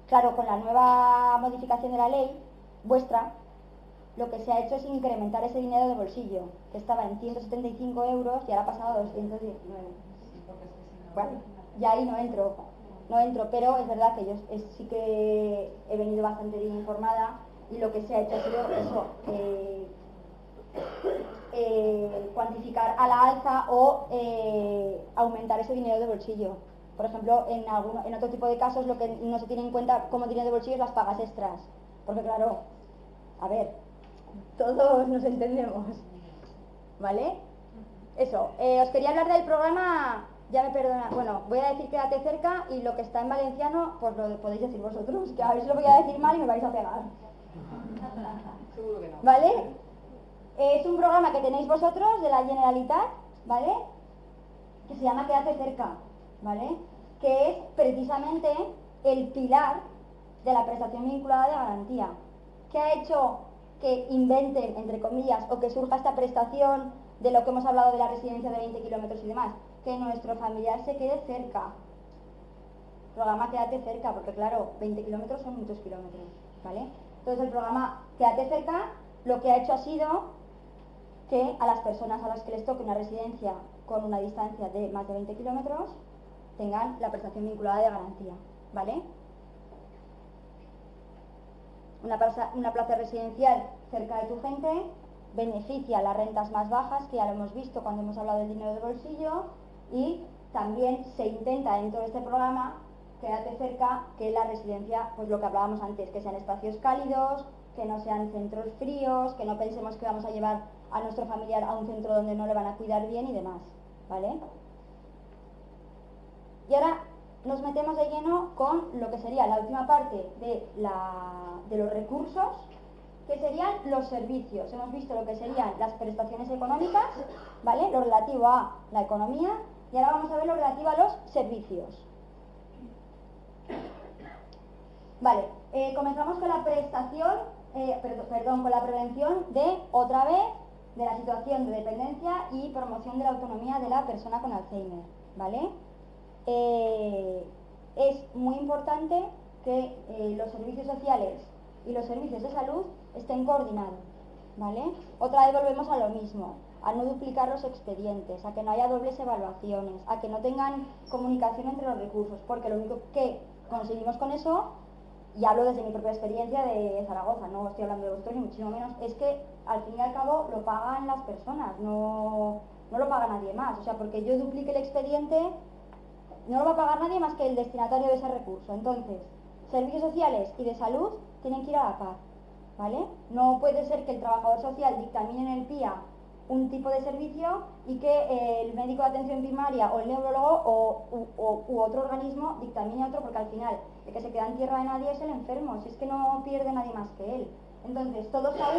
claro, con la nueva modificación de la ley vuestra, lo que se ha hecho es incrementar ese dinero de bolsillo, que estaba en 175 euros y ahora ha pasado a 219. Bueno, y ahí no entro, pero es verdad que yo sí que he venido bastante bien informada, y lo que se ha hecho ha sido eso, cuantificar a la alza o aumentar ese dinero de bolsillo. Por ejemplo, en otro tipo de casos lo que no se tiene en cuenta como dinero de bolsillo es las pagas extras, porque claro, a ver, todos nos entendemos, ¿vale? Eso, os quería hablar del programa ya me perdona, bueno, voy a decir quédate cerca y lo que está en valenciano, pues lo podéis decir vosotros, que a veces lo voy a decir mal y me vais a pegar. Seguro que no. ¿Vale? Es un programa que tenéis vosotros de la Generalitat, ¿vale? Que se llama Quédate cerca, ¿vale? Que es precisamente el pilar de la prestación vinculada de garantía. ¿Qué ha hecho que inventen, entre comillas, o que surja esta prestación de lo que hemos hablado de la residencia de 20 kilómetros y demás? Que nuestro familiar se quede cerca. Programa Quédate cerca, porque claro, 20 kilómetros son muchos kilómetros, ¿vale? Entonces el programa Quédate cerca lo que ha hecho ha sido que a las personas a las que les toque una residencia con una distancia de más de 20 kilómetros tengan la prestación vinculada de garantía, ¿vale? Una plaza residencial cerca de tu gente beneficia a las rentas más bajas, que ya lo hemos visto cuando hemos hablado del dinero de bolsillo, y también se intenta dentro de este programa Quédate cerca que la residencia, pues lo que hablábamos antes, que sean espacios cálidos, que no sean centros fríos, que no pensemos que vamos a llevar a nuestro familiar a un centro donde no le van a cuidar bien y demás, ¿vale? Y ahora nos metemos de lleno con lo que sería la última parte de los recursos, que serían los servicios. Hemos visto lo que serían las prestaciones económicas, ¿vale? Lo relativo a la economía, y ahora vamos a ver lo relativo a los servicios. Vale, comenzamos con la prestación, con la prevención de, otra vez, de la situación de dependencia y promoción de la autonomía de la persona con Alzheimer, ¿vale? Es muy importante que los servicios sociales y los servicios de salud estén coordinados, ¿vale? Otra vez volvemos a lo mismo, a no duplicar los expedientes, a que no haya dobles evaluaciones, a que no tengan comunicación entre los recursos, porque lo único que conseguimos con eso, y hablo desde mi propia experiencia de Zaragoza, no estoy hablando de vosotros ni muchísimo menos, es que al fin y al cabo lo pagan las personas, no lo paga nadie más. O sea, porque yo duplique el expediente, no lo va a pagar nadie más que el destinatario de ese recurso. Entonces, servicios sociales y de salud tienen que ir a la par, ¿vale? No puede ser que el trabajador social dictamine en el PIA un tipo de servicio y que el médico de atención primaria o el neurólogo u otro organismo dictamine otro, porque al final el que se queda en tierra de nadie es el enfermo, si es que no pierde nadie más que él. Entonces, todos a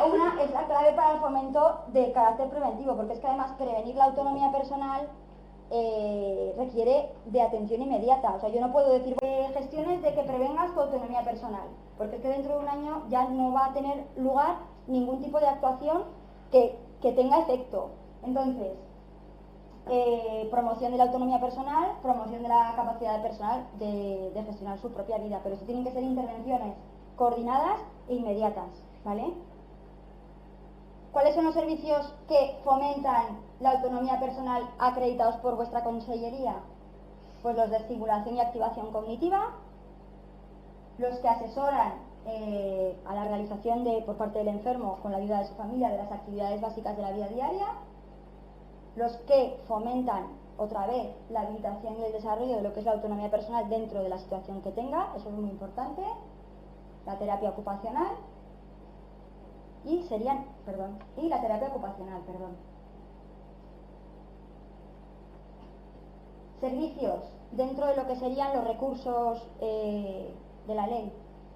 una es la clave para el fomento de carácter preventivo, porque es que además prevenir la autonomía personal requiere de atención inmediata. O sea, yo no puedo decir gestiones de que prevengas tu autonomía personal, porque es que dentro de un año ya no va a tener lugar ningún tipo de actuación que tenga efecto. Entonces, promoción de la autonomía personal, promoción de la capacidad personal de gestionar su propia vida, pero eso tienen que ser intervenciones coordinadas e inmediatas, ¿vale? ¿Cuáles son los servicios que fomentan la autonomía personal acreditados por vuestra consellería? Pues los de estimulación y activación cognitiva, los que asesoran a la realización por parte del enfermo, con la ayuda de su familia, de las actividades básicas de la vida diaria, los que fomentan, otra vez, la habilitación y el desarrollo de lo que es la autonomía personal dentro de la situación que tenga, eso es muy importante, la terapia ocupacional, y la terapia ocupacional, Servicios dentro de lo que serían los recursos de la ley,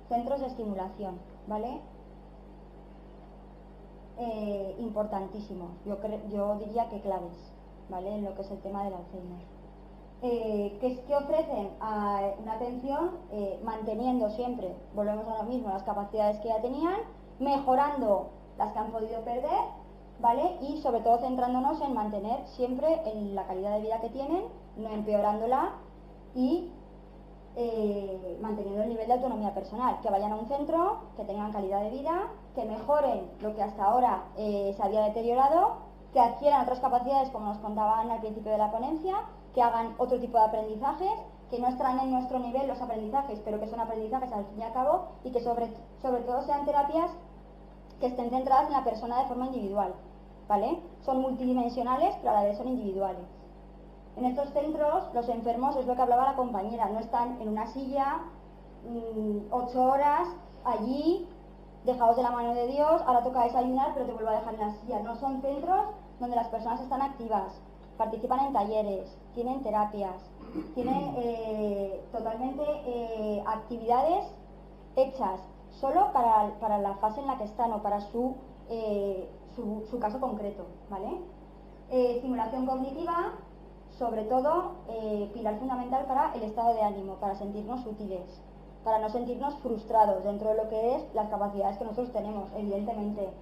centros de estimulación, ¿vale? Importantísimos, yo diría que claves, ¿vale? En lo que es el tema del Alzheimer. Que ofrecen una atención manteniendo siempre, volvemos a lo mismo, las capacidades que ya tenían, mejorando las que han podido perder, ¿vale? Y sobre todo centrándonos en mantener siempre en la calidad de vida que tienen, no empeorándola, y manteniendo el nivel de autonomía personal, que vayan a un centro, que tengan calidad de vida, que mejoren lo que hasta ahora se había deteriorado, que adquieran otras capacidades, como nos contaban al principio de la ponencia, que hagan otro tipo de aprendizajes, que no estarán en nuestro nivel los aprendizajes, pero que son aprendizajes al fin y al cabo, y que sobre todo sean terapias que estén centradas en la persona de forma individual, ¿vale? Son multidimensionales, pero a la vez son individuales. En estos centros, los enfermos, es lo que hablaba la compañera, no están en una silla 8 horas allí, dejados de la mano de Dios, ahora toca desayunar, pero te vuelvo a dejar en la silla. No son centros donde las personas están activas, participan en talleres, tienen terapias, tienen totalmente actividades hechas solo para la fase en la que están o para su caso concreto, ¿vale? Estimulación cognitiva, sobre todo, pilar fundamental para el estado de ánimo, para sentirnos útiles, para no sentirnos frustrados dentro de lo que es las capacidades que nosotros tenemos, evidentemente.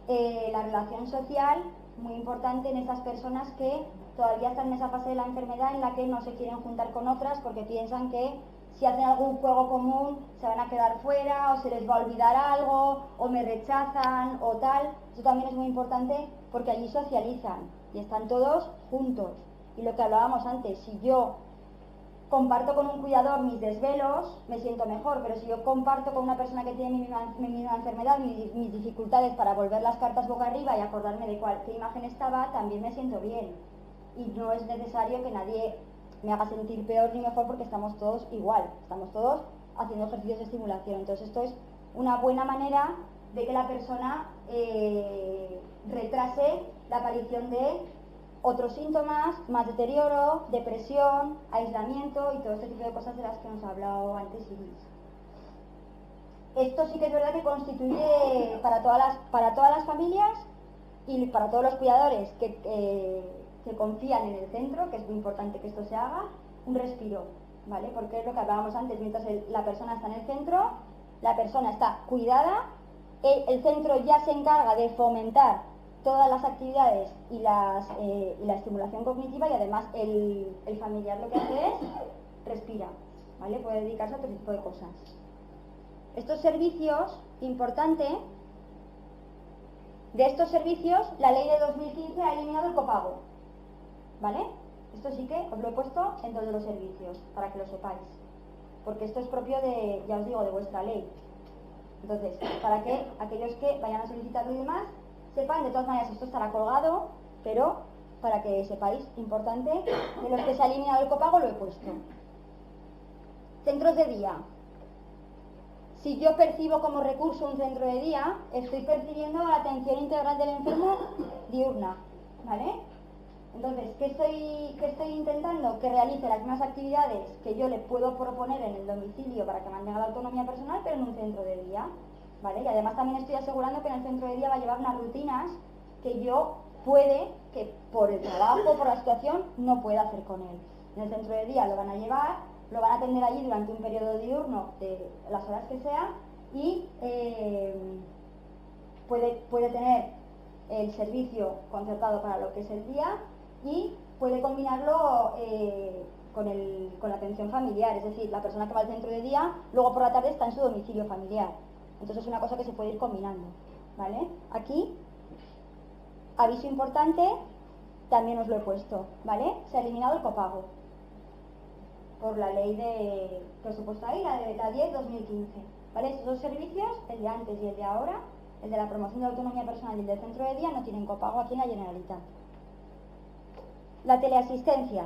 La relación social, muy importante en esas personas que todavía están en esa fase de la enfermedad en la que no se quieren juntar con otras porque piensan que si hacen algún juego común se van a quedar fuera o se les va a olvidar algo o me rechazan o tal. Eso también es muy importante porque allí socializan y están todos juntos. Y lo que hablábamos antes, si yo comparto con un cuidador mis desvelos, me siento mejor, pero si yo comparto con una persona que tiene mi misma enfermedad, mis dificultades para volver las cartas boca arriba y acordarme de qué imagen estaba, también me siento bien. Y no es necesario que nadie me haga sentir peor ni mejor porque estamos todos igual, estamos todos haciendo ejercicios de estimulación. Entonces esto es una buena manera de que la persona retrase la aparición de otros síntomas, más deterioro, depresión, aislamiento y todo este tipo de cosas de las que nos ha hablado antes Iris. Esto sí que es verdad que constituye para todas las familias y para todos los cuidadores que confían en el centro, que es muy importante que esto se haga, un respiro, ¿vale? Porque es lo que hablábamos antes, mientras la persona está en el centro, la persona está cuidada, el centro ya se encarga de fomentar todas las actividades y la estimulación cognitiva y además el familiar lo que hace es respira, ¿vale? Puede dedicarse a otro tipo de cosas. Estos servicios, importante, de estos servicios la ley de 2015 ha eliminado el copago, ¿vale? Esto sí que os lo he puesto en todos los servicios, para que lo sepáis, porque esto es propio de, ya os digo, de vuestra ley. Entonces, para que aquellos que vayan a solicitarlo y demás, sepan, de todas maneras esto estará colgado, pero para que sepáis, importante, de los que se ha eliminado el copago lo he puesto. Centros de día. Si yo percibo como recurso un centro de día, estoy percibiendo la atención integral del enfermo diurna, ¿vale? Entonces, ¿qué estoy intentando? Que realice las mismas actividades que yo le puedo proponer en el domicilio para que mantenga la autonomía personal, pero en un centro de día, ¿vale? Y además también estoy asegurando que en el centro de día va a llevar unas rutinas que yo que por el trabajo, por la situación, no pueda hacer con él. En el centro de día lo van a llevar, lo van a atender allí durante un periodo diurno de las horas que sea y puede tener el servicio concertado para lo que es el día y puede combinarlo con la atención familiar, es decir, la persona que va al centro de día luego por la tarde está en su domicilio familiar. Entonces es una cosa que se puede ir combinando, ¿vale? Aquí, aviso importante, también os lo he puesto, ¿vale? Se ha eliminado el copago por la ley que os he puesto ahí, la 10/2015, ¿vale? Estos dos servicios, el de antes y el de ahora, el de la promoción de la autonomía personal y el del centro de día, no tienen copago aquí en la Generalitat. La teleasistencia,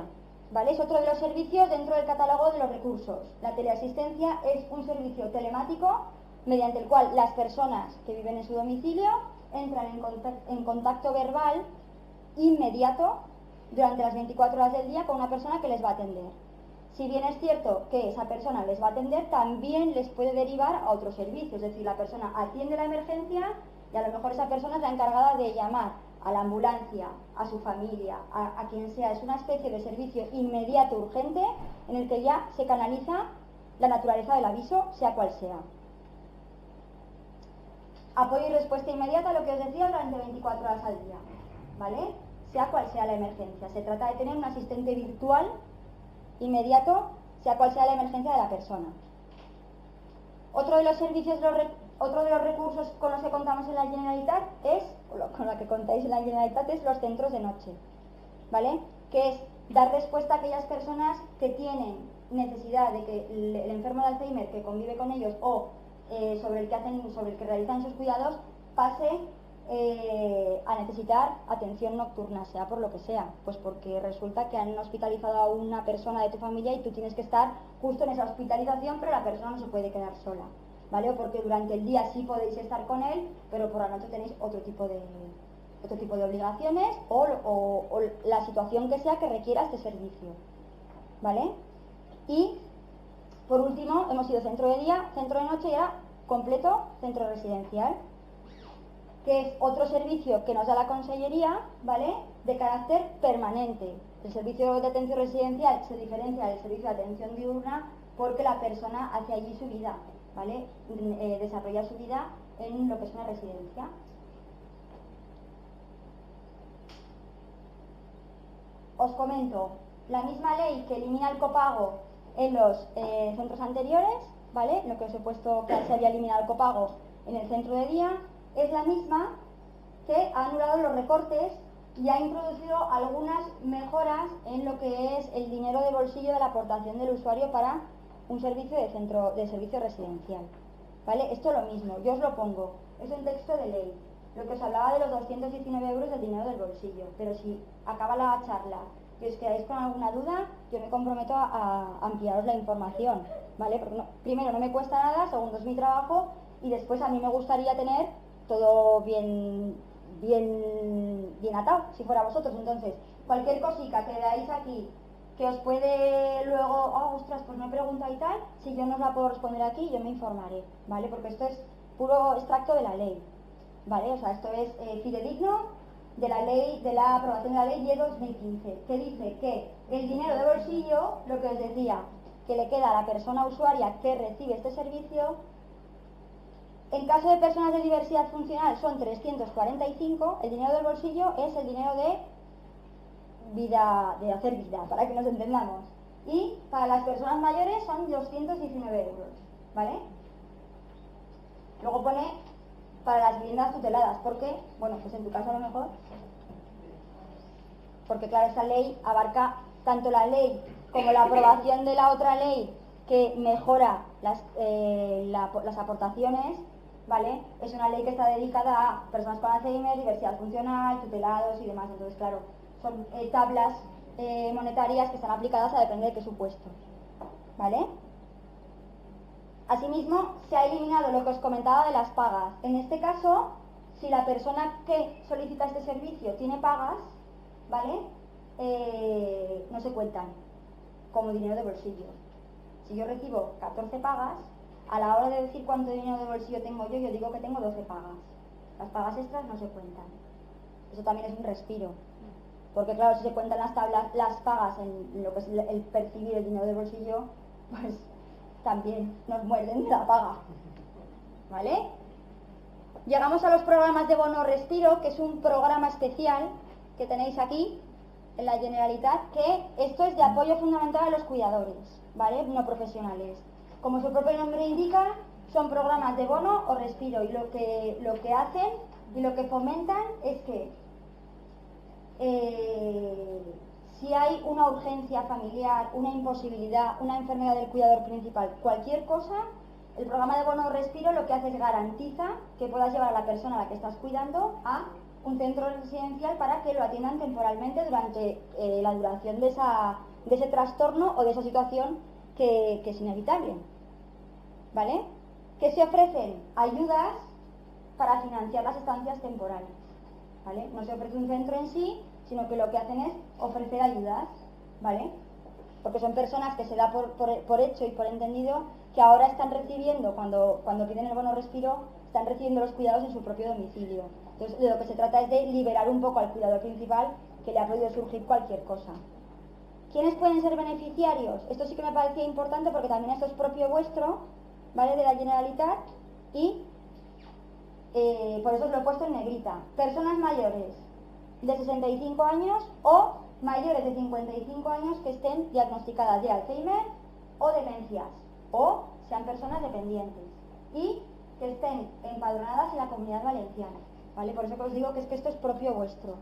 ¿vale? Es otro de los servicios dentro del catálogo de los recursos. La teleasistencia es un servicio telemático mediante el cual las personas que viven en su domicilio entran en contacto verbal inmediato durante las 24 horas del día con una persona que les va a atender. Si bien es cierto que esa persona les va a atender, también les puede derivar a otros servicios, es decir, la persona atiende la emergencia y a lo mejor esa persona es la encargada de llamar a la ambulancia, a su familia, a quien sea. Es una especie de servicio inmediato, urgente, en el que ya se canaliza la naturaleza del aviso, sea cual sea. Apoyo y respuesta inmediata, lo que os decía, durante 24 horas al día, ¿vale? Sea cual sea la emergencia. Se trata de tener un asistente virtual inmediato, sea cual sea la emergencia de la persona. Otro de los servicios, otro de los recursos con los que contamos en la Generalitat con la que contáis en la Generalitat es los centros de noche, ¿vale? Que es dar respuesta a aquellas personas que tienen necesidad de que el enfermo de Alzheimer que convive con ellos o sobre el que realizan sus cuidados pase a necesitar atención nocturna, sea por lo que sea, pues porque resulta que han hospitalizado a una persona de tu familia y tú tienes que estar justo en esa hospitalización, pero la persona no se puede quedar sola, ¿vale? O porque durante el día sí podéis estar con él, pero por la noche tenéis otro tipo de otro tipo de obligaciones o la situación que sea que requiera este servicio, ¿vale? Y por último hemos ido centro de día, centro de noche y ahora completo centro residencial, que es otro servicio que nos da la Consellería, ¿vale?, de carácter permanente. El servicio de atención residencial se diferencia del servicio de atención diurna porque la persona hace allí su vida, ¿vale?, desarrolla su vida en lo que es una residencia. Os comento, la misma ley que elimina el copago en los centros anteriores, ¿vale?, lo que os he puesto que se había eliminado el copago en el centro de día, es la misma que ha anulado los recortes y ha introducido algunas mejoras en lo que es el dinero de bolsillo de la aportación del usuario para un servicio de servicio residencial, ¿vale? Esto es lo mismo, yo os lo pongo, es un texto de ley, lo que os hablaba de los 219 euros del dinero del bolsillo, pero si acaba la charla y os quedáis con alguna duda, yo me comprometo a ampliaros la información, ¿vale? Porque primero no me cuesta nada, segundo es mi trabajo y después a mí me gustaría tener todo bien atado, si fuera vosotros. Entonces, cualquier cosita que veáis aquí que os puede luego, oh, ostras, pues me pregunta y tal, si yo no os la puedo responder aquí, yo me informaré, ¿vale? Porque esto es puro extracto de la ley, ¿vale? O sea, esto es fidedigno de la ley, de la aprobación de la ley 10/2015, que dice que el dinero de bolsillo, lo que os decía, que le queda a la persona usuaria que recibe este servicio, en caso de personas de diversidad funcional son 345, el dinero del bolsillo es el dinero de vida, de hacer vida, para que nos entendamos. Y para las personas mayores son 219 euros, ¿vale? Luego pone para las viviendas tuteladas, porque, bueno, pues en tu caso a lo mejor, porque claro, esta ley abarca tanto la ley como la aprobación de la otra ley que mejora las aportaciones, ¿vale? Es una ley que está dedicada a personas con Alzheimer, diversidad funcional, tutelados y demás. Entonces, claro, son tablas monetarias que están aplicadas a depender de qué supuesto, ¿vale? Asimismo, se ha eliminado lo que os comentaba de las pagas. En este caso, si la persona que solicita este servicio tiene pagas, ¿vale?, no se cuentan como dinero de bolsillo. Si yo recibo 14 pagas, a la hora de decir cuánto dinero de bolsillo tengo yo digo que tengo 12 pagas. Las pagas extras no se cuentan. Eso también es un respiro. Porque claro, si se cuentan las pagas en lo que es el percibir el dinero de bolsillo, pues también nos muerden de la paga. ¿Vale? Llegamos a los programas de bono respiro, que es un programa especial que tenéis aquí en la Generalitat, que esto es de apoyo fundamental a los cuidadores, ¿vale?, no profesionales. Como su propio nombre indica, son programas de bono o respiro, y lo que hacen y lo que fomentan es que si hay una urgencia familiar, una imposibilidad, una enfermedad del cuidador principal, cualquier cosa, el programa de bono o respiro lo que hace es garantiza que puedas llevar a la persona a la que estás cuidando a un centro residencial para que lo atiendan temporalmente durante la duración de ese trastorno o de esa situación que es inevitable, ¿vale? Que se ofrecen ayudas para financiar las estancias temporales, ¿vale? No se ofrece un centro en sí, sino que lo que hacen es ofrecer ayudas, ¿vale? Porque son personas que se da por hecho y por entendido que ahora están recibiendo, cuando piden el bono respiro, están recibiendo los cuidados en su propio domicilio. Entonces, de lo que se trata es de liberar un poco al cuidador principal que le ha podido surgir cualquier cosa. ¿Quiénes pueden ser beneficiarios? Esto sí que me parecía importante porque también esto es propio vuestro, ¿vale?, de la Generalitat, y por eso os lo he puesto en negrita. Personas mayores de 65 años o mayores de 55 años que estén diagnosticadas de Alzheimer o demencias, o sean personas dependientes y que estén empadronadas en la Comunidad Valenciana, ¿vale? Por eso que os digo que esto es propio vuestro.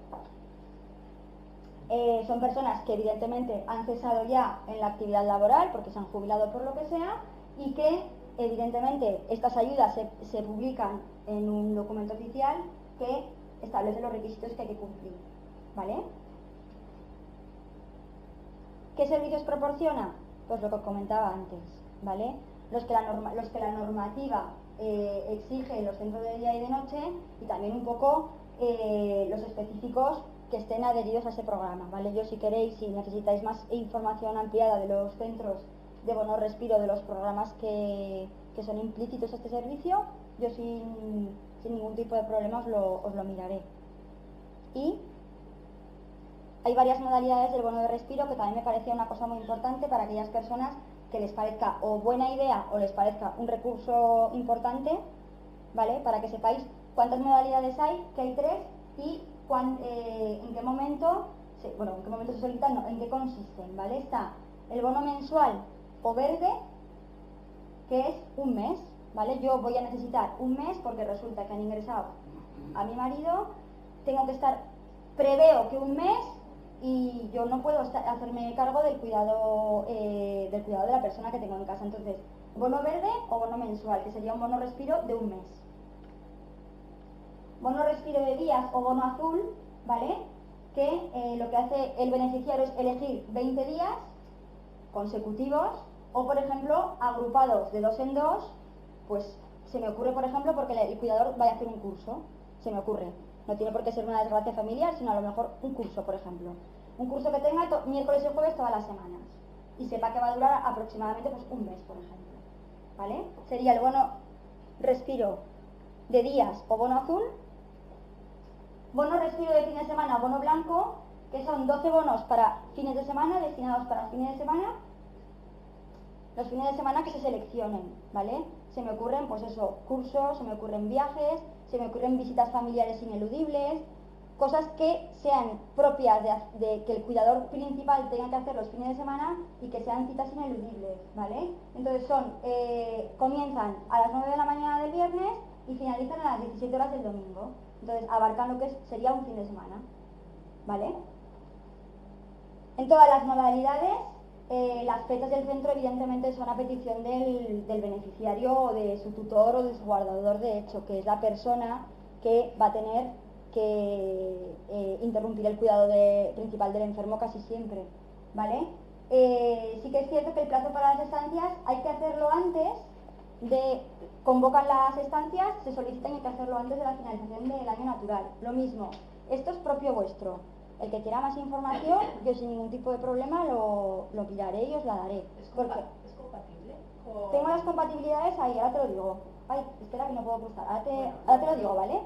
Son personas que evidentemente han cesado ya en la actividad laboral porque se han jubilado por lo que sea, y que evidentemente estas ayudas se publican en un documento oficial que establece los requisitos que hay que cumplir, ¿vale? ¿Qué servicios proporciona? Pues lo que os comentaba antes, ¿vale? Los que la normativa exige en los centros de día y de noche, y también un poco los específicos que estén adheridos a ese programa, ¿vale? Yo, si queréis, si necesitáis más información ampliada de los centros de bono respiro, de los programas que son implícitos a este servicio, yo sin ningún tipo de problema os lo miraré. Y hay varias modalidades del bono de respiro que también me parecía una cosa muy importante para aquellas personas que les parezca o buena idea o les parezca un recurso importante, ¿vale? Para que sepáis cuántas modalidades hay, que hay 3, y en qué momento se solicitan, no, en qué consisten, ¿vale? Está el bono mensual o verde, que es un mes, ¿vale? Yo voy a necesitar un mes porque resulta que han ingresado a mi marido, preveo que un mes, y yo no puedo hacerme cargo del cuidado de la persona que tengo en casa. Entonces, bono verde o bono mensual, que sería un bono respiro de un mes. Bono respiro de días o bono azul, ¿vale? Que lo que hace el beneficiario es elegir 20 días consecutivos, o por ejemplo agrupados de 2 en 2, pues se me ocurre, por ejemplo, porque el cuidador vaya a hacer un curso, se me ocurre. No tiene por qué ser una desgracia familiar, sino a lo mejor un curso, por ejemplo. Un curso que tenga miércoles y jueves todas las semanas y sepa que va a durar aproximadamente pues un mes, por ejemplo, ¿vale? Sería el bono respiro de días o bono azul. Bono respiro de fin de semana o bono blanco, que son 12 bonos para fines de semana, destinados para fines de semana. Los fines de semana que se seleccionen, ¿vale? Se me ocurren, pues eso, cursos, se me ocurren viajes, se me ocurren visitas familiares ineludibles, cosas que sean propias de que el cuidador principal tenga que hacer los fines de semana y que sean citas ineludibles, ¿vale? Entonces comienzan a las 9 de la mañana del viernes y finalizan a las 17 horas del domingo. Entonces abarcan lo que sería un fin de semana, ¿vale? En todas las modalidades, las fechas del centro evidentemente son a petición del beneficiario o de su tutor o de su guardador de hecho, que es la persona que va a tener que interrumpir el cuidado principal del enfermo casi siempre, ¿vale? Sí que es cierto que el plazo para las estancias hay que hacerlo antes convocan las estancias, se solicitan y hay que hacerlo antes de la finalización del año natural. Lo mismo, esto es propio vuestro. El que quiera más información, yo sin ningún tipo de problema lo pillaré y os la daré. ¿Es compatible? Tengo las compatibilidades ahí, ahora te lo digo. Ay, espera que no puedo pulsar. Ahora te lo digo, ¿vale?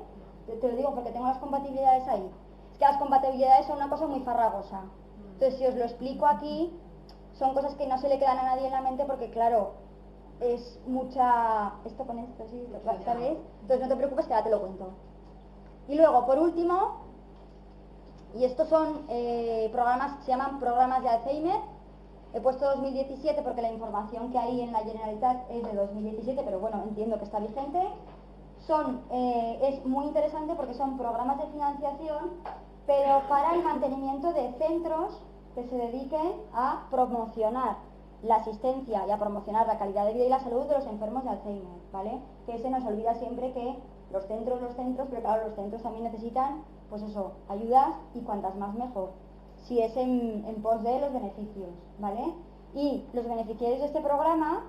Te lo digo porque tengo las compatibilidades ahí. Es que las compatibilidades son una cosa muy farragosa. Entonces, si os lo explico aquí, son cosas que no se le quedan a nadie en la mente porque, claro, es mucha... Esto con esto, sí, ¿sabéis? Entonces no te preocupes que ahora te lo cuento. Y luego, por último, y estos son programas, se llaman programas de Alzheimer. He puesto 2017 porque la información que hay en la Generalitat es de 2017, pero bueno, entiendo que está vigente. Es muy interesante porque son programas de financiación, pero para el mantenimiento de centros que se dediquen a promocionar la asistencia y a promocionar la calidad de vida y la salud de los enfermos de Alzheimer, ¿vale? Que se nos olvida siempre que los centros, pero claro, los centros también necesitan, pues eso, ayudas y cuantas más mejor, si es en pos de los beneficios, ¿vale? Y los beneficiarios de este programa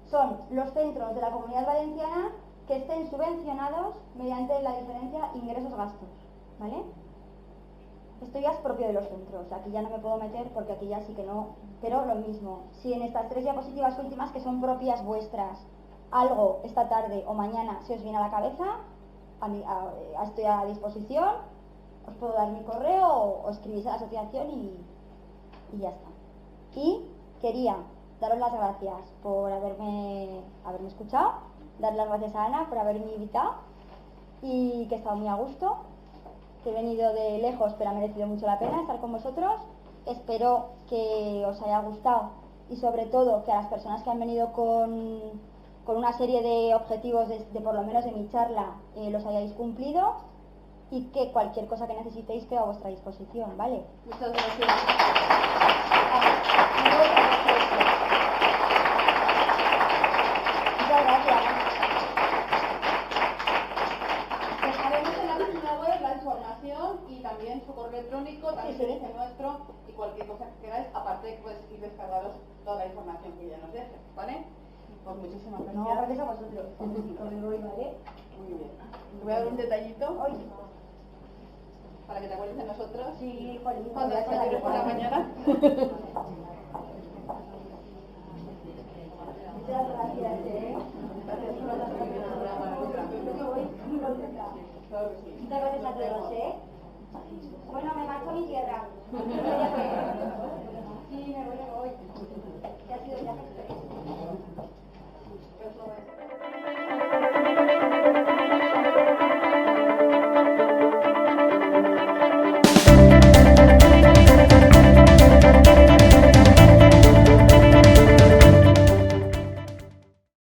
son los centros de la Comunidad Valenciana que estén subvencionados mediante la diferencia ingresos-gastos, ¿vale? Esto ya es propio de los centros, aquí ya no me puedo meter porque aquí ya sí que no, pero lo mismo, si en estas 3 diapositivas últimas que son propias vuestras, algo esta tarde o mañana se os viene a la cabeza, estoy a disposición, os puedo dar mi correo o escribís a la asociación y ya está. Y quería daros las gracias por haberme escuchado, dar las gracias a Ana por haberme invitado y que he estado muy a gusto, que he venido de lejos pero ha merecido mucho la pena estar con vosotros. Espero que os haya gustado y sobre todo que a las personas que han venido con una serie de objetivos de por lo menos de mi charla los hayáis cumplido y que cualquier cosa que necesitéis queda a vuestra disposición, ¿vale? Muchas gracias. Muchas gracias. Dejaremos en la página web la información y también su correo electrónico, también tenéis el nuestro y cualquier cosa que queráis, aparte de que podéis ir descargaros toda la información que ya nos deje, ¿vale? Pues muchísimas gracias. No, gracias a vosotros. Os doy, ¿vale? Muy bien. Te voy a dar un detallito Hoy. para que te acuerdes de nosotros. Sí, jolín, Cuando desayunes por la mañana. Muchas gracias, Gracias por la muy contenta. Claro que sí. Muchas gracias a todos, Bueno, me marcho a mi tierra. Sí, me voy. Que ha sido un viaje.